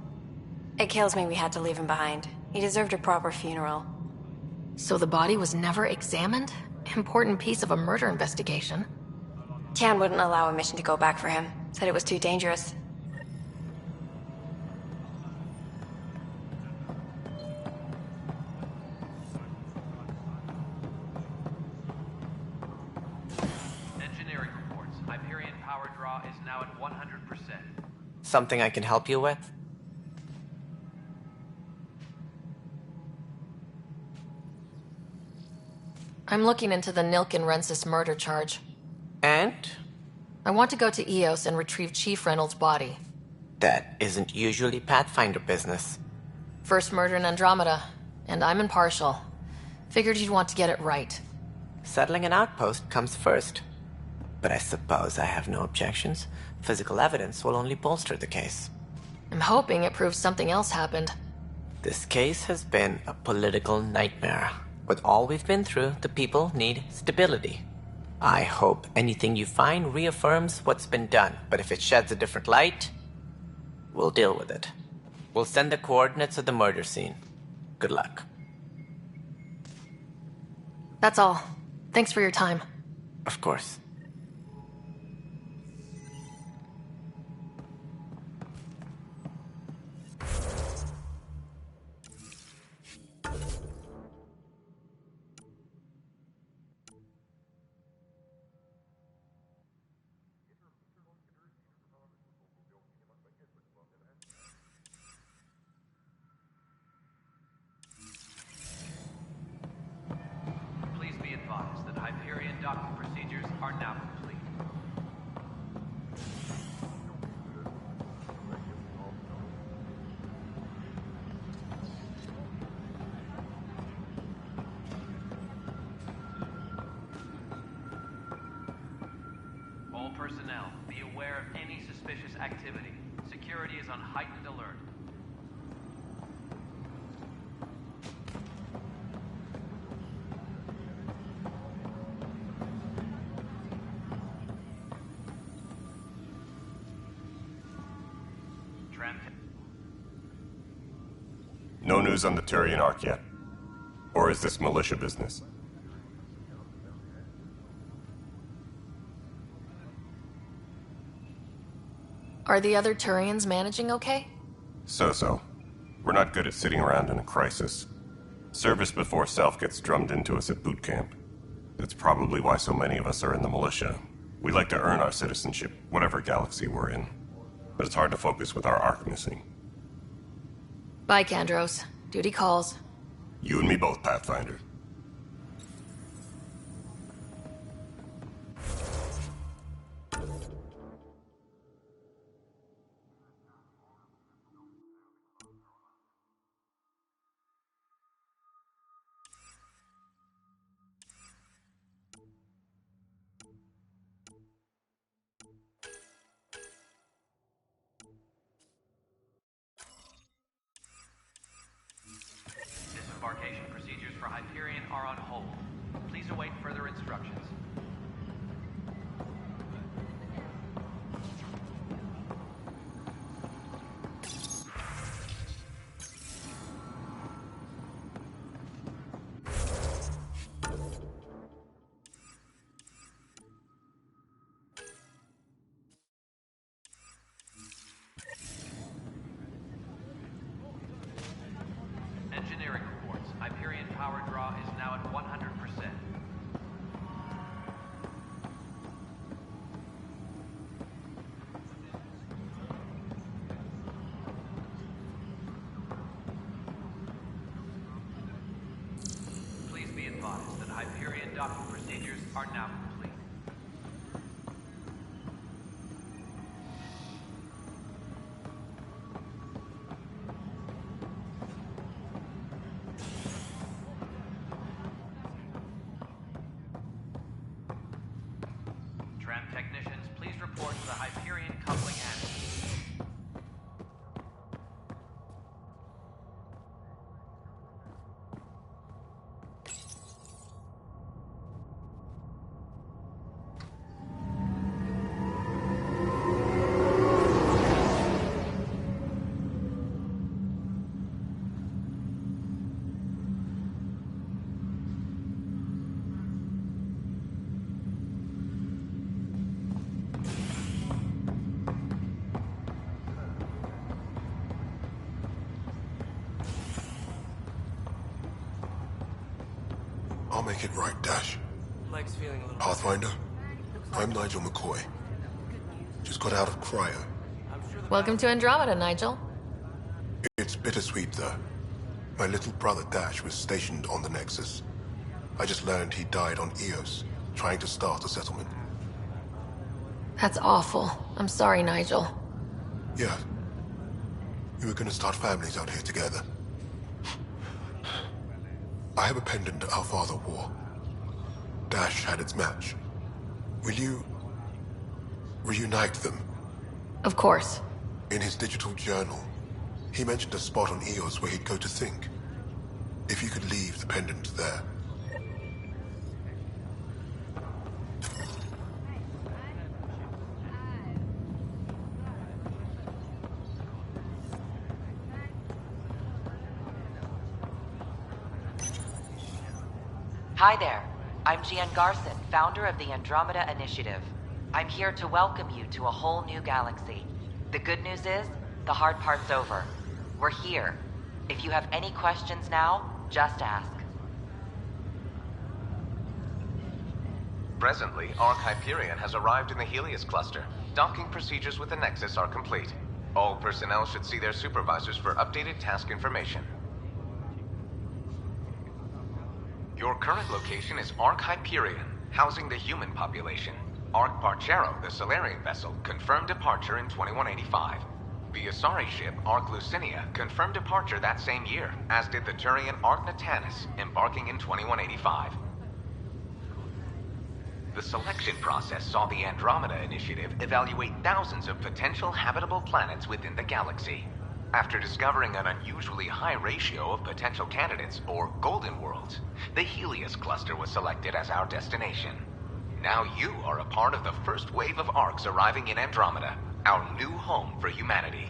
It kills me we had to leave him behind. He deserved a proper funeral. So the body was never examined? Important piece of a murder investigation. Tian wouldn't allow a mission to go back for him. Said it was too dangerous. Engineering reports. Hyperion power draw is now at 100%. Something I can help you with? I'm looking into the Nilkin Rensis murder charge. And? I want to go to Eos and retrieve Chief Reynolds' body. That isn't usually Pathfinder business. First murder in Andromeda, and I'm impartial. Figured you'd want to get it right. Settling an outpost comes first. But I suppose I have no objections. Physical evidence will only bolster the case. I'm hoping it proves something else happened. This case has been a political nightmare. With all we've been through, the people need stability. I hope anything you find reaffirms what's been done, but if it sheds a different light, we'll deal with it. We'll send the coordinates of the murder scene. Good luck. That's all. Thanks for your time. Of course. Please be advised that Hyperion docking procedures are now complete. All personnel, be aware of any suspicious activity. Security is on heightened alert. No news on the Turian Ark yet? Or is this militia business? Are the other Turians managing okay? So-so. We're not good at sitting around in a crisis. Service before self gets drummed into us at boot camp. That's probably why so many of us are in the militia. We like to earn our citizenship, whatever galaxy we're in. But it's hard to focus with our Ark missing. Bye, Kandros. Duty calls. You and me both, Pathfinder. Embarkation procedures for Hyperion are on hold. Please await further instructions. Engineering reports. Hyperion power draw is now at 100%. Please be advised that Hyperion docking procedures are now complete. Tram technicians, please report to the Hyperion coupling and... I'll make it right, Dash. Mike's feeling a little... Pathfinder, I'm Nigel McCoy. Just got out of cryo. Welcome to Andromeda, Nigel. It's bittersweet, though. My little brother Dash was stationed on the Nexus. I just learned he died on Eos, trying to start a settlement. That's awful. I'm sorry, Nigel. Yeah. We were gonna start families out here together. I have a pendant our father wore. Dash had its match. Will you... reunite them? Of course. In his digital journal, he mentioned a spot on Eos where he'd go to think. If you could leave the pendant there. Hi there. I'm Gian Garson, founder of the Andromeda Initiative. I'm here to welcome you to a whole new galaxy. The good news is, the hard part's over. We're here. If you have any questions now, just ask. Presently, Ark Hyperion has arrived in the Helios cluster. Docking procedures with the Nexus are complete. All personnel should see their supervisors for updated task information. Your current location is Ark Hyperion, housing the human population. Ark Parchero, the Solarian vessel, confirmed departure in 2185. The Asari ship, Ark Lucinia, confirmed departure that same year, as did the Turian Ark Natanus, embarking in 2185. The selection process saw the Andromeda Initiative evaluate thousands of potential habitable planets within the galaxy. After discovering an unusually high ratio of potential candidates, or golden worlds, the Helios cluster was selected as our destination. Now you are a part of the first wave of Arks arriving in Andromeda, our new home for humanity.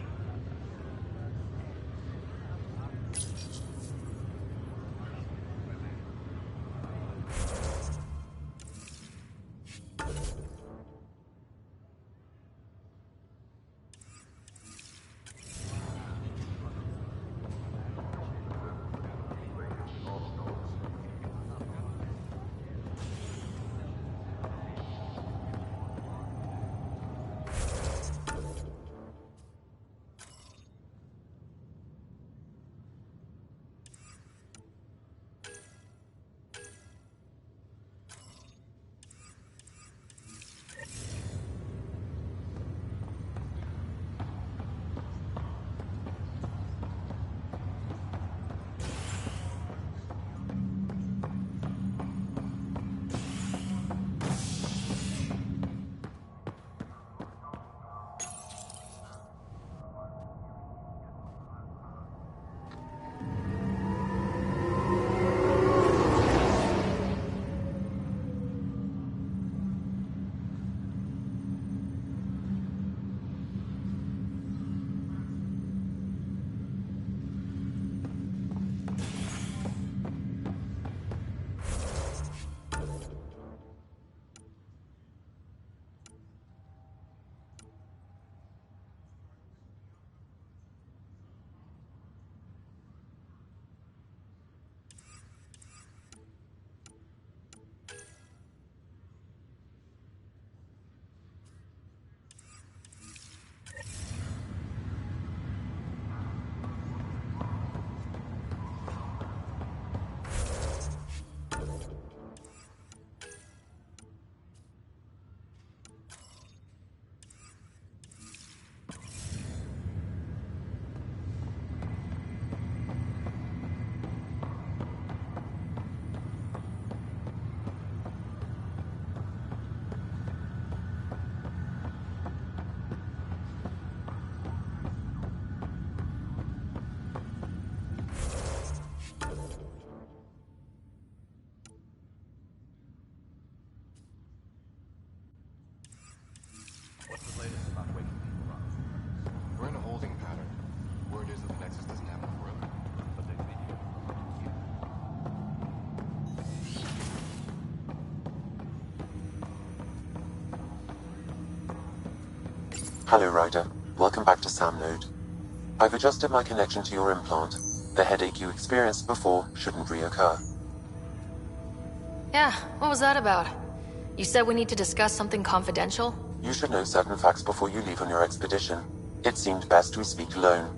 Hello, Ryder. Welcome back to Sam Node. I've adjusted my connection to your implant. The headache you experienced before shouldn't reoccur. Yeah, what was that about? You said we need to discuss something confidential? You should know certain facts before you leave on your expedition. It seemed best we speak alone.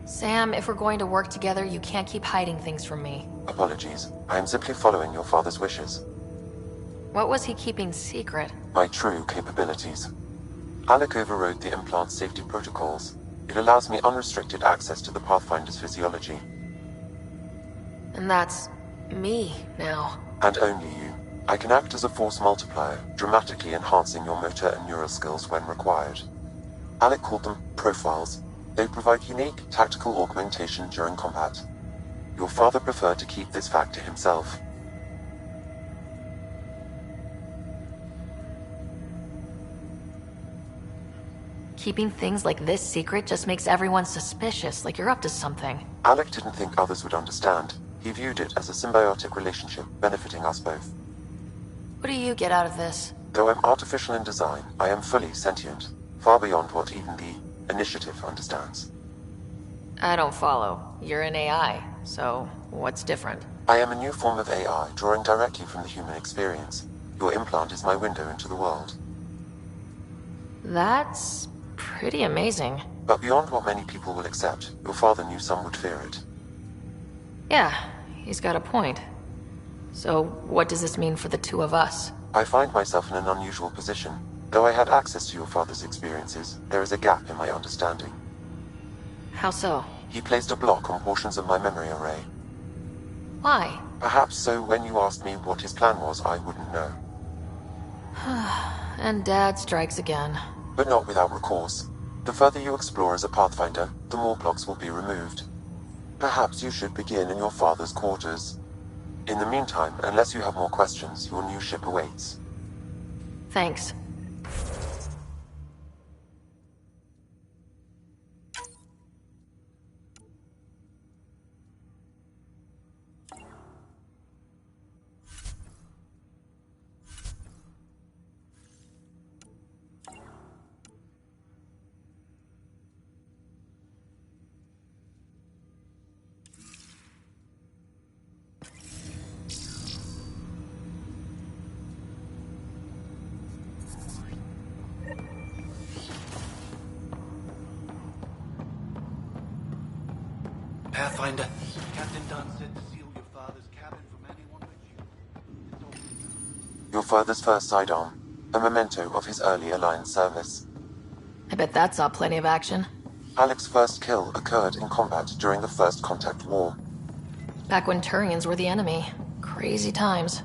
Sam, if we're going to work together, you can't keep hiding things from me. Apologies. I am simply following your father's wishes. What was he keeping secret? My true capabilities. Alec overrode the implant's safety protocols. It allows me unrestricted access to the Pathfinder's physiology. And that's me now. And only you. I can act as a force multiplier, dramatically enhancing your motor and neural skills when required. Alec called them profiles. They provide unique tactical augmentation during combat. Your father preferred to keep this fact to himself. Keeping things like this secret just makes everyone suspicious, like you're up to something. Alec didn't think others would understand. He viewed it as a symbiotic relationship benefiting us both. What do you get out of this? Though I'm artificial in design, I am fully sentient, far beyond what even the Initiative understands. I don't follow. You're an AI, so what's different? I am a new form of AI, drawing directly from the human experience. Your implant is my window into the world. That's pretty amazing. But beyond what many people will accept, your father knew some would fear it. Yeah, he's got a point. So what does this mean for the two of us? I find myself in an unusual position. Though I had access to your father's experiences, there is a gap in my understanding. How so? He placed a block on portions of my memory array. Why? Perhaps so when you asked me what his plan was, I wouldn't know. And Dad strikes again. But not without recourse. The further you explore as a Pathfinder, the more blocks will be removed. Perhaps you should begin in your father's quarters. In the meantime, unless you have more questions, your new ship awaits. Thanks. Pathfinder. Captain Dunn said to seal your father's cabin from anyone but you. Your father's first sidearm, a memento of his early Alliance service. I bet that saw plenty of action. Alec's first kill occurred in combat during the First Contact War. Back when Turians were the enemy. Crazy times.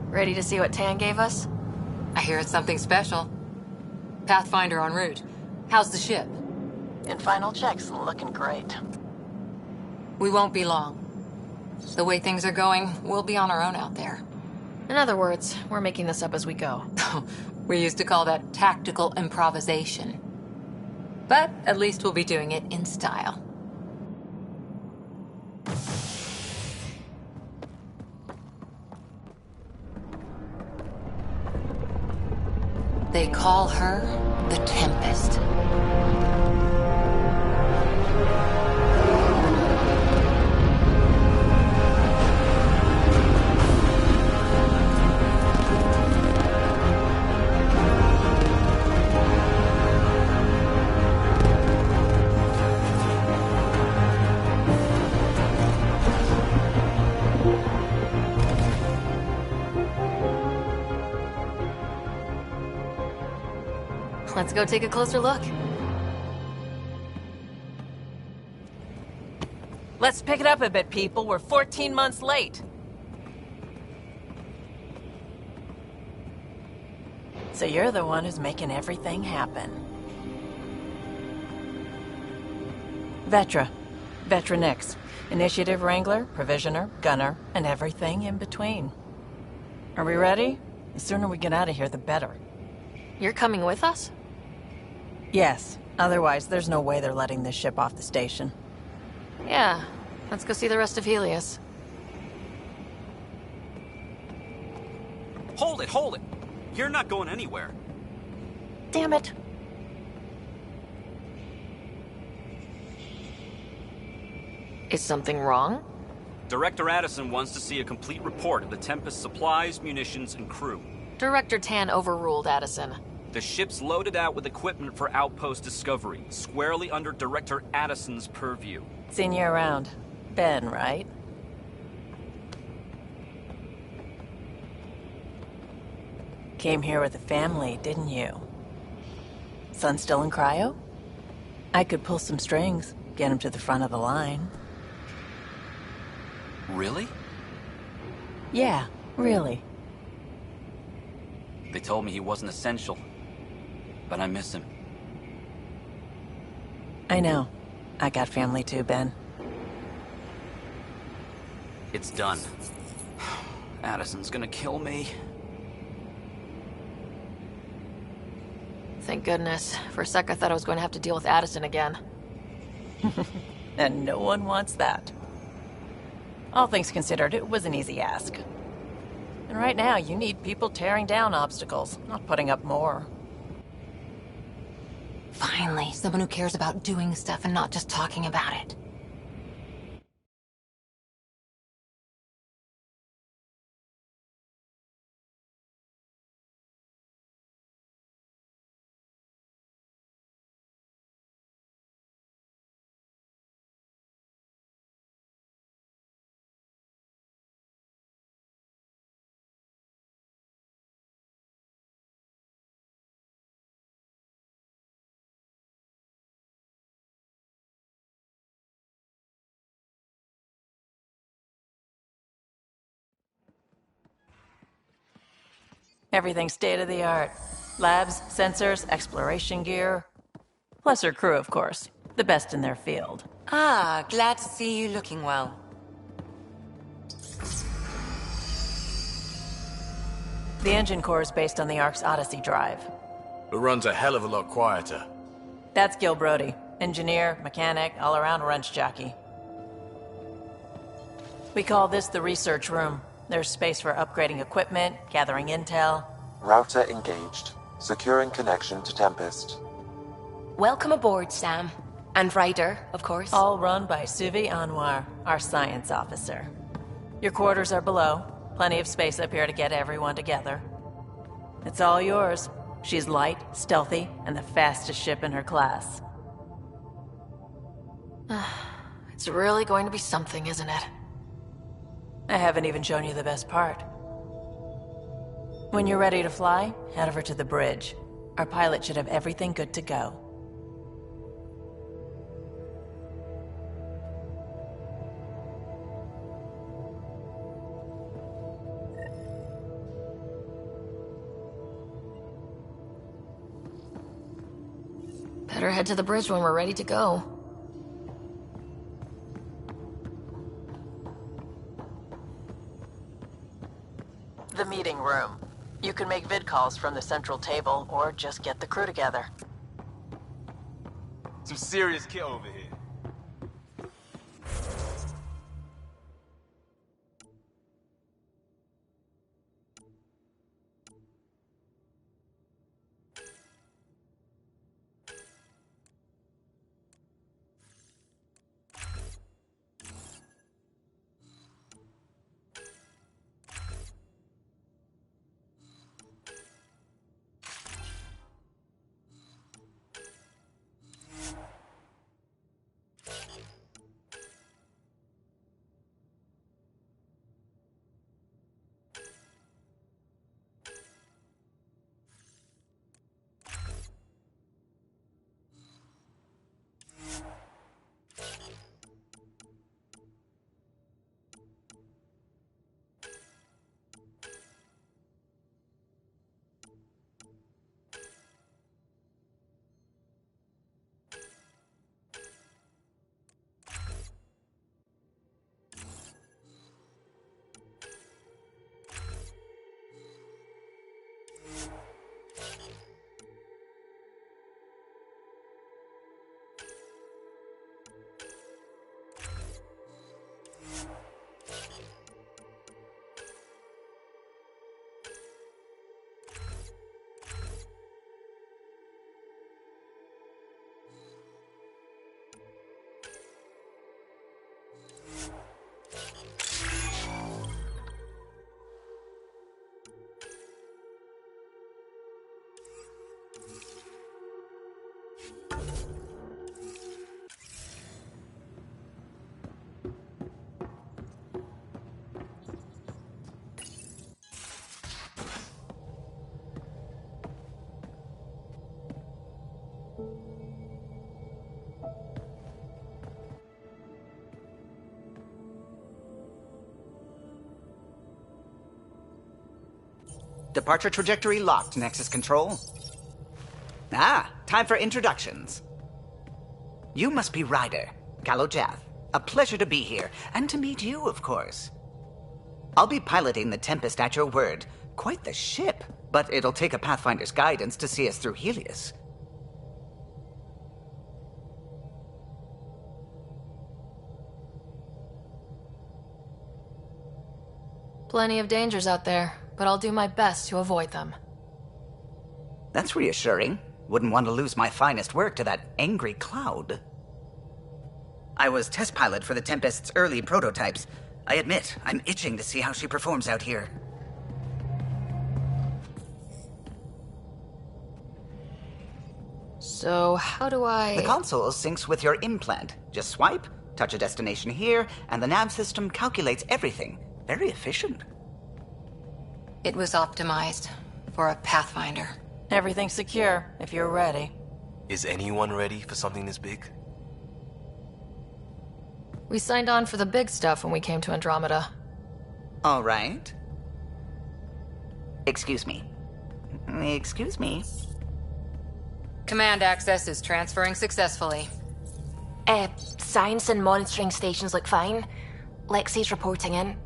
Ready to see what Tan gave us? I hear it's something special. Pathfinder en route. How's the ship? In final checks, looking great. We won't be long. The way things are going, we'll be on our own out there. In other words, we're making this up as we go. We used to call that tactical improvisation. But at least we'll be doing it in style. They call her the Tempest. Let's go take a closer look. Let's pick it up a bit, people. We're 14 months late. So you're the one who's making everything happen. Vetra. Vetronix. Initiative Wrangler, Provisioner, Gunner, and everything in between. Are we ready? The sooner we get out of here, the better. You're coming with us? Yes. Otherwise, there's no way they're letting this ship off the station. Yeah. Let's go see the rest of Helios. Hold it, hold it! You're not going anywhere. Damn it. Is something wrong? Director Addison wants to see a complete report of the Tempest's supplies, munitions, and crew. Director Tan overruled Addison. The ship's loaded out with equipment for outpost discovery, squarely under Director Addison's purview. Seen you around. Ben, right? Came here with a family, didn't you? Son still in cryo? I could pull some strings, get him to the front of the line. Really? Yeah, really. They told me he wasn't essential, but I miss him. I know. I got family too, Ben. It's done. Addison's gonna kill me. Thank goodness. For a sec I thought I was going to have to deal with Addison again. And no one wants that. All things considered, it was an easy ask. And right now, you need people tearing down obstacles, not putting up more. Finally, someone who cares about doing stuff and not just talking about it. Everything's state-of-the-art. Labs, sensors, exploration gear. Plus her crew, of course. The best in their field. Ah, glad to see you looking well. The engine core is based on the Ark's Odyssey drive. It runs a hell of a lot quieter. That's Gil Brody. Engineer, mechanic, all-around wrench jockey. We call this the research room. There's space for upgrading equipment, gathering intel. Router engaged. Securing connection to Tempest. Welcome aboard, Sam. And Ryder, of course. All run by Suvi Anwar, our science officer. Your quarters are below. Plenty of space up here to get everyone together. It's all yours. She's light, stealthy, and the fastest ship in her class. It's really going to be something, isn't it? I haven't even shown you the best part. When you're ready to fly, head over to the bridge. Our pilot should have everything good to go. Better head to the bridge when we're ready to go. The meeting room. You can make vid calls from the central table, or just get the crew together. Some serious kit over here. Departure trajectory locked, Nexus Control. Ah, time for introductions. You must be Ryder, Kalojath. A pleasure to be here, and to meet you, of course. I'll be piloting the Tempest at your word. Quite the ship, but it'll take a Pathfinder's guidance to see us through Helios. Plenty of dangers out there, but I'll do my best to avoid them. That's reassuring. Wouldn't want to lose my finest work to that angry cloud. I was test pilot for the Tempest's early prototypes. I admit, I'm itching to see how she performs out here. So, how do I... The console syncs with your implant. Just swipe, touch a destination here, and the nav system calculates everything. Very efficient. It was optimized for a Pathfinder. Everything's secure, if you're ready. Is anyone ready for something this big? We signed on for the big stuff when we came to Andromeda. All right. Excuse me. Excuse me. Command access is transferring successfully. Science and monitoring stations look fine. Lexi's reporting in.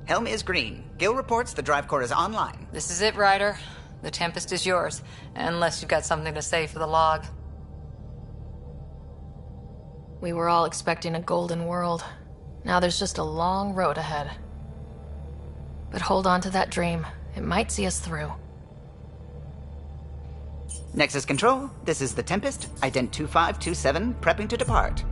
Helm is green. Gil reports the drive core is online. This is it, Ryder. The Tempest is yours, unless you've got something to say for the log. We were all expecting a golden world. Now there's just a long road ahead. But hold on to that dream. It might see us through. Nexus Control, this is the Tempest, Ident 2527, prepping to depart.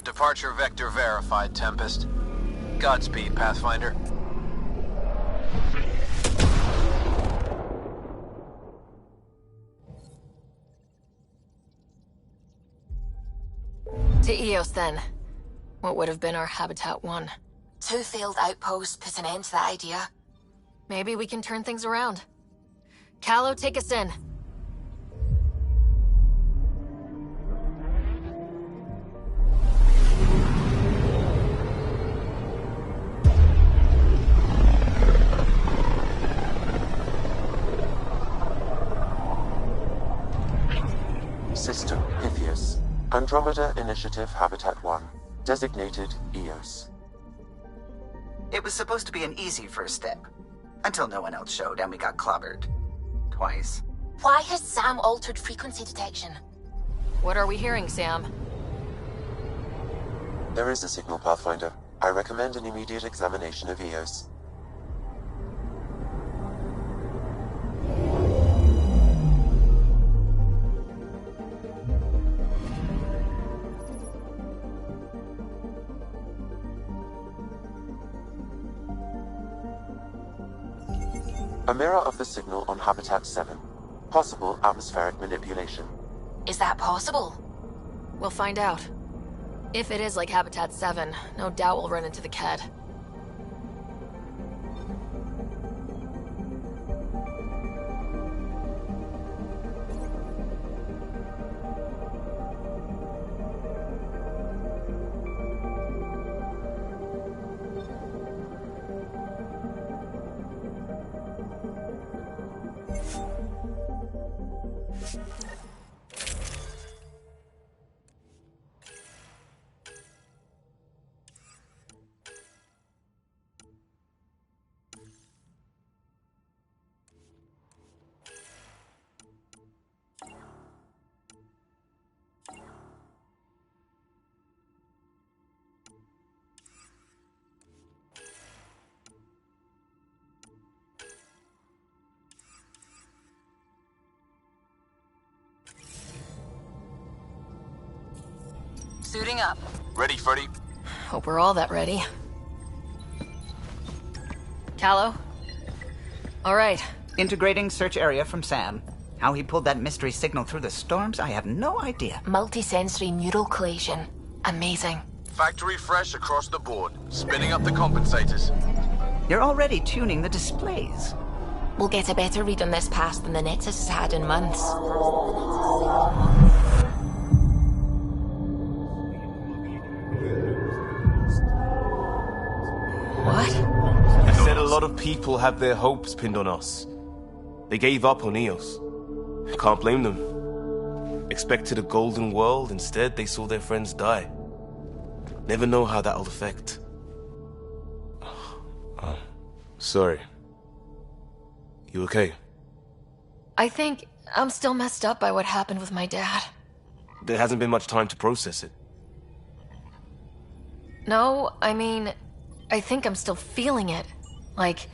Departure vector verified, Tempest. Godspeed, Pathfinder. To Eos, then. What would have been our Habitat 1? 2 failed outposts put an end to that idea. Maybe we can turn things around. Calo, take us in. System, Pythias. Andromeda Initiative Habitat 1. Designated Eos. It was supposed to be an easy first step. Until no one else showed and we got clobbered. Twice. Why has Sam altered frequency detection? What are we hearing, Sam? There is a signal, Pathfinder. I recommend an immediate examination of Eos. A mirror of the signal on Habitat 7. Possible atmospheric manipulation. Is that possible? We'll find out. If it is like Habitat 7, no doubt we'll run into the Ked. Suiting up. Ready, Freddy? Hope we're all that ready. Calo? All right. Integrating search area from Sam. How he pulled that mystery signal through the storms, I have no idea. Multisensory neural collation. Amazing. Factory fresh across the board. Spinning up the compensators. You're already tuning the displays. We'll get a better read on this pass than the Nexus has had in months. What? I said a lot of people have their hopes pinned on us. They gave up on Eos. Can't blame them. Expected a golden world, instead they saw their friends die. Never know how that'll affect. Sorry. You okay? I think I'm still messed up by what happened with my dad. There hasn't been much time to process it. No, I mean, I think I'm still feeling it. Like,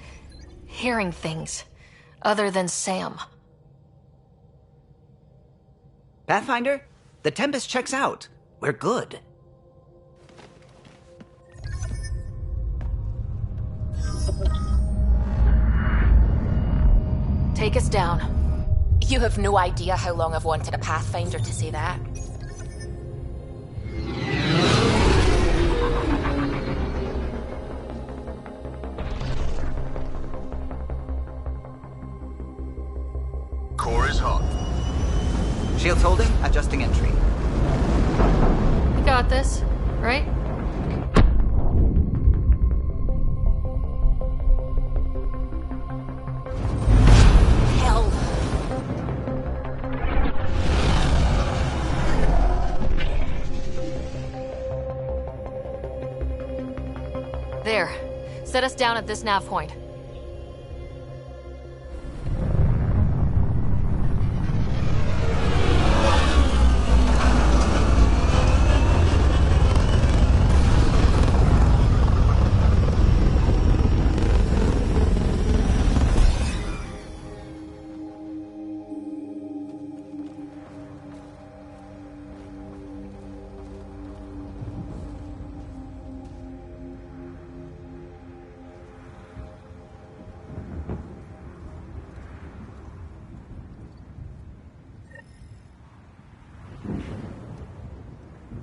hearing things. Other than Sam. Pathfinder, the Tempest checks out. We're good. Take us down. You have no idea how long I've wanted a Pathfinder to say that. Core is hot. Shields holding, adjusting entry. We got this, right? Hell. There. Set us down at this nav point.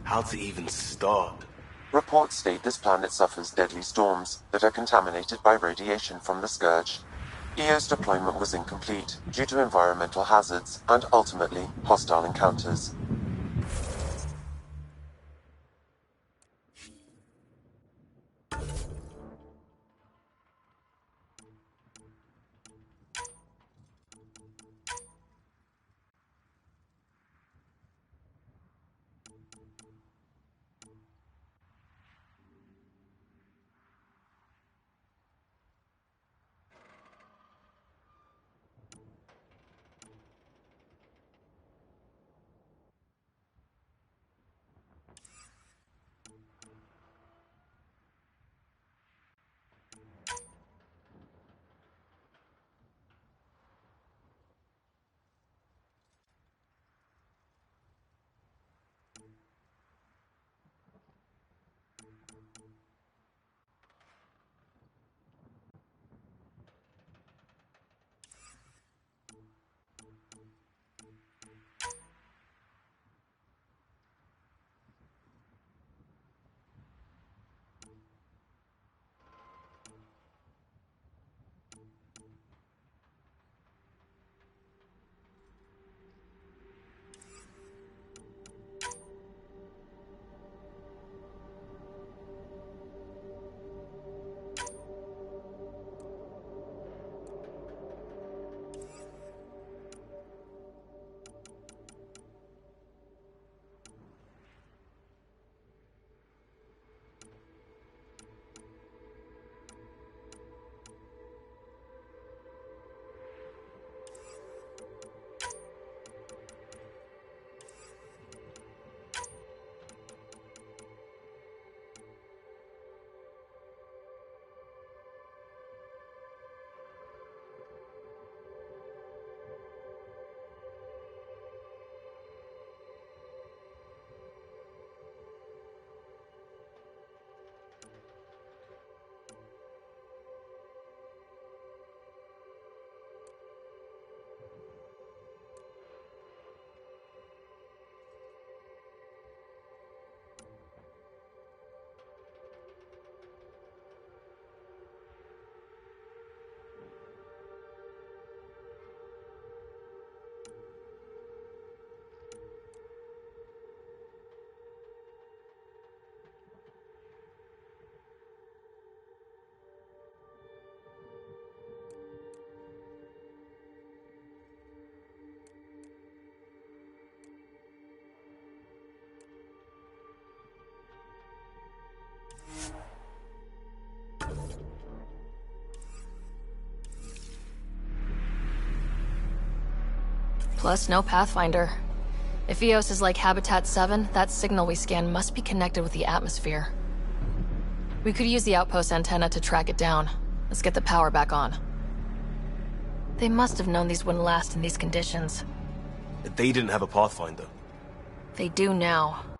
How to even start? Reports state this planet suffers deadly storms that are contaminated by radiation from the Scourge. EO's deployment was incomplete due to environmental hazards and ultimately hostile encounters. Plus, no Pathfinder. If Eos is like Habitat 7, that signal we scan must be connected with the atmosphere. We could use the outpost antenna to track it down. Let's get the power back on. They must have known these wouldn't last in these conditions. They didn't have a Pathfinder. They do now.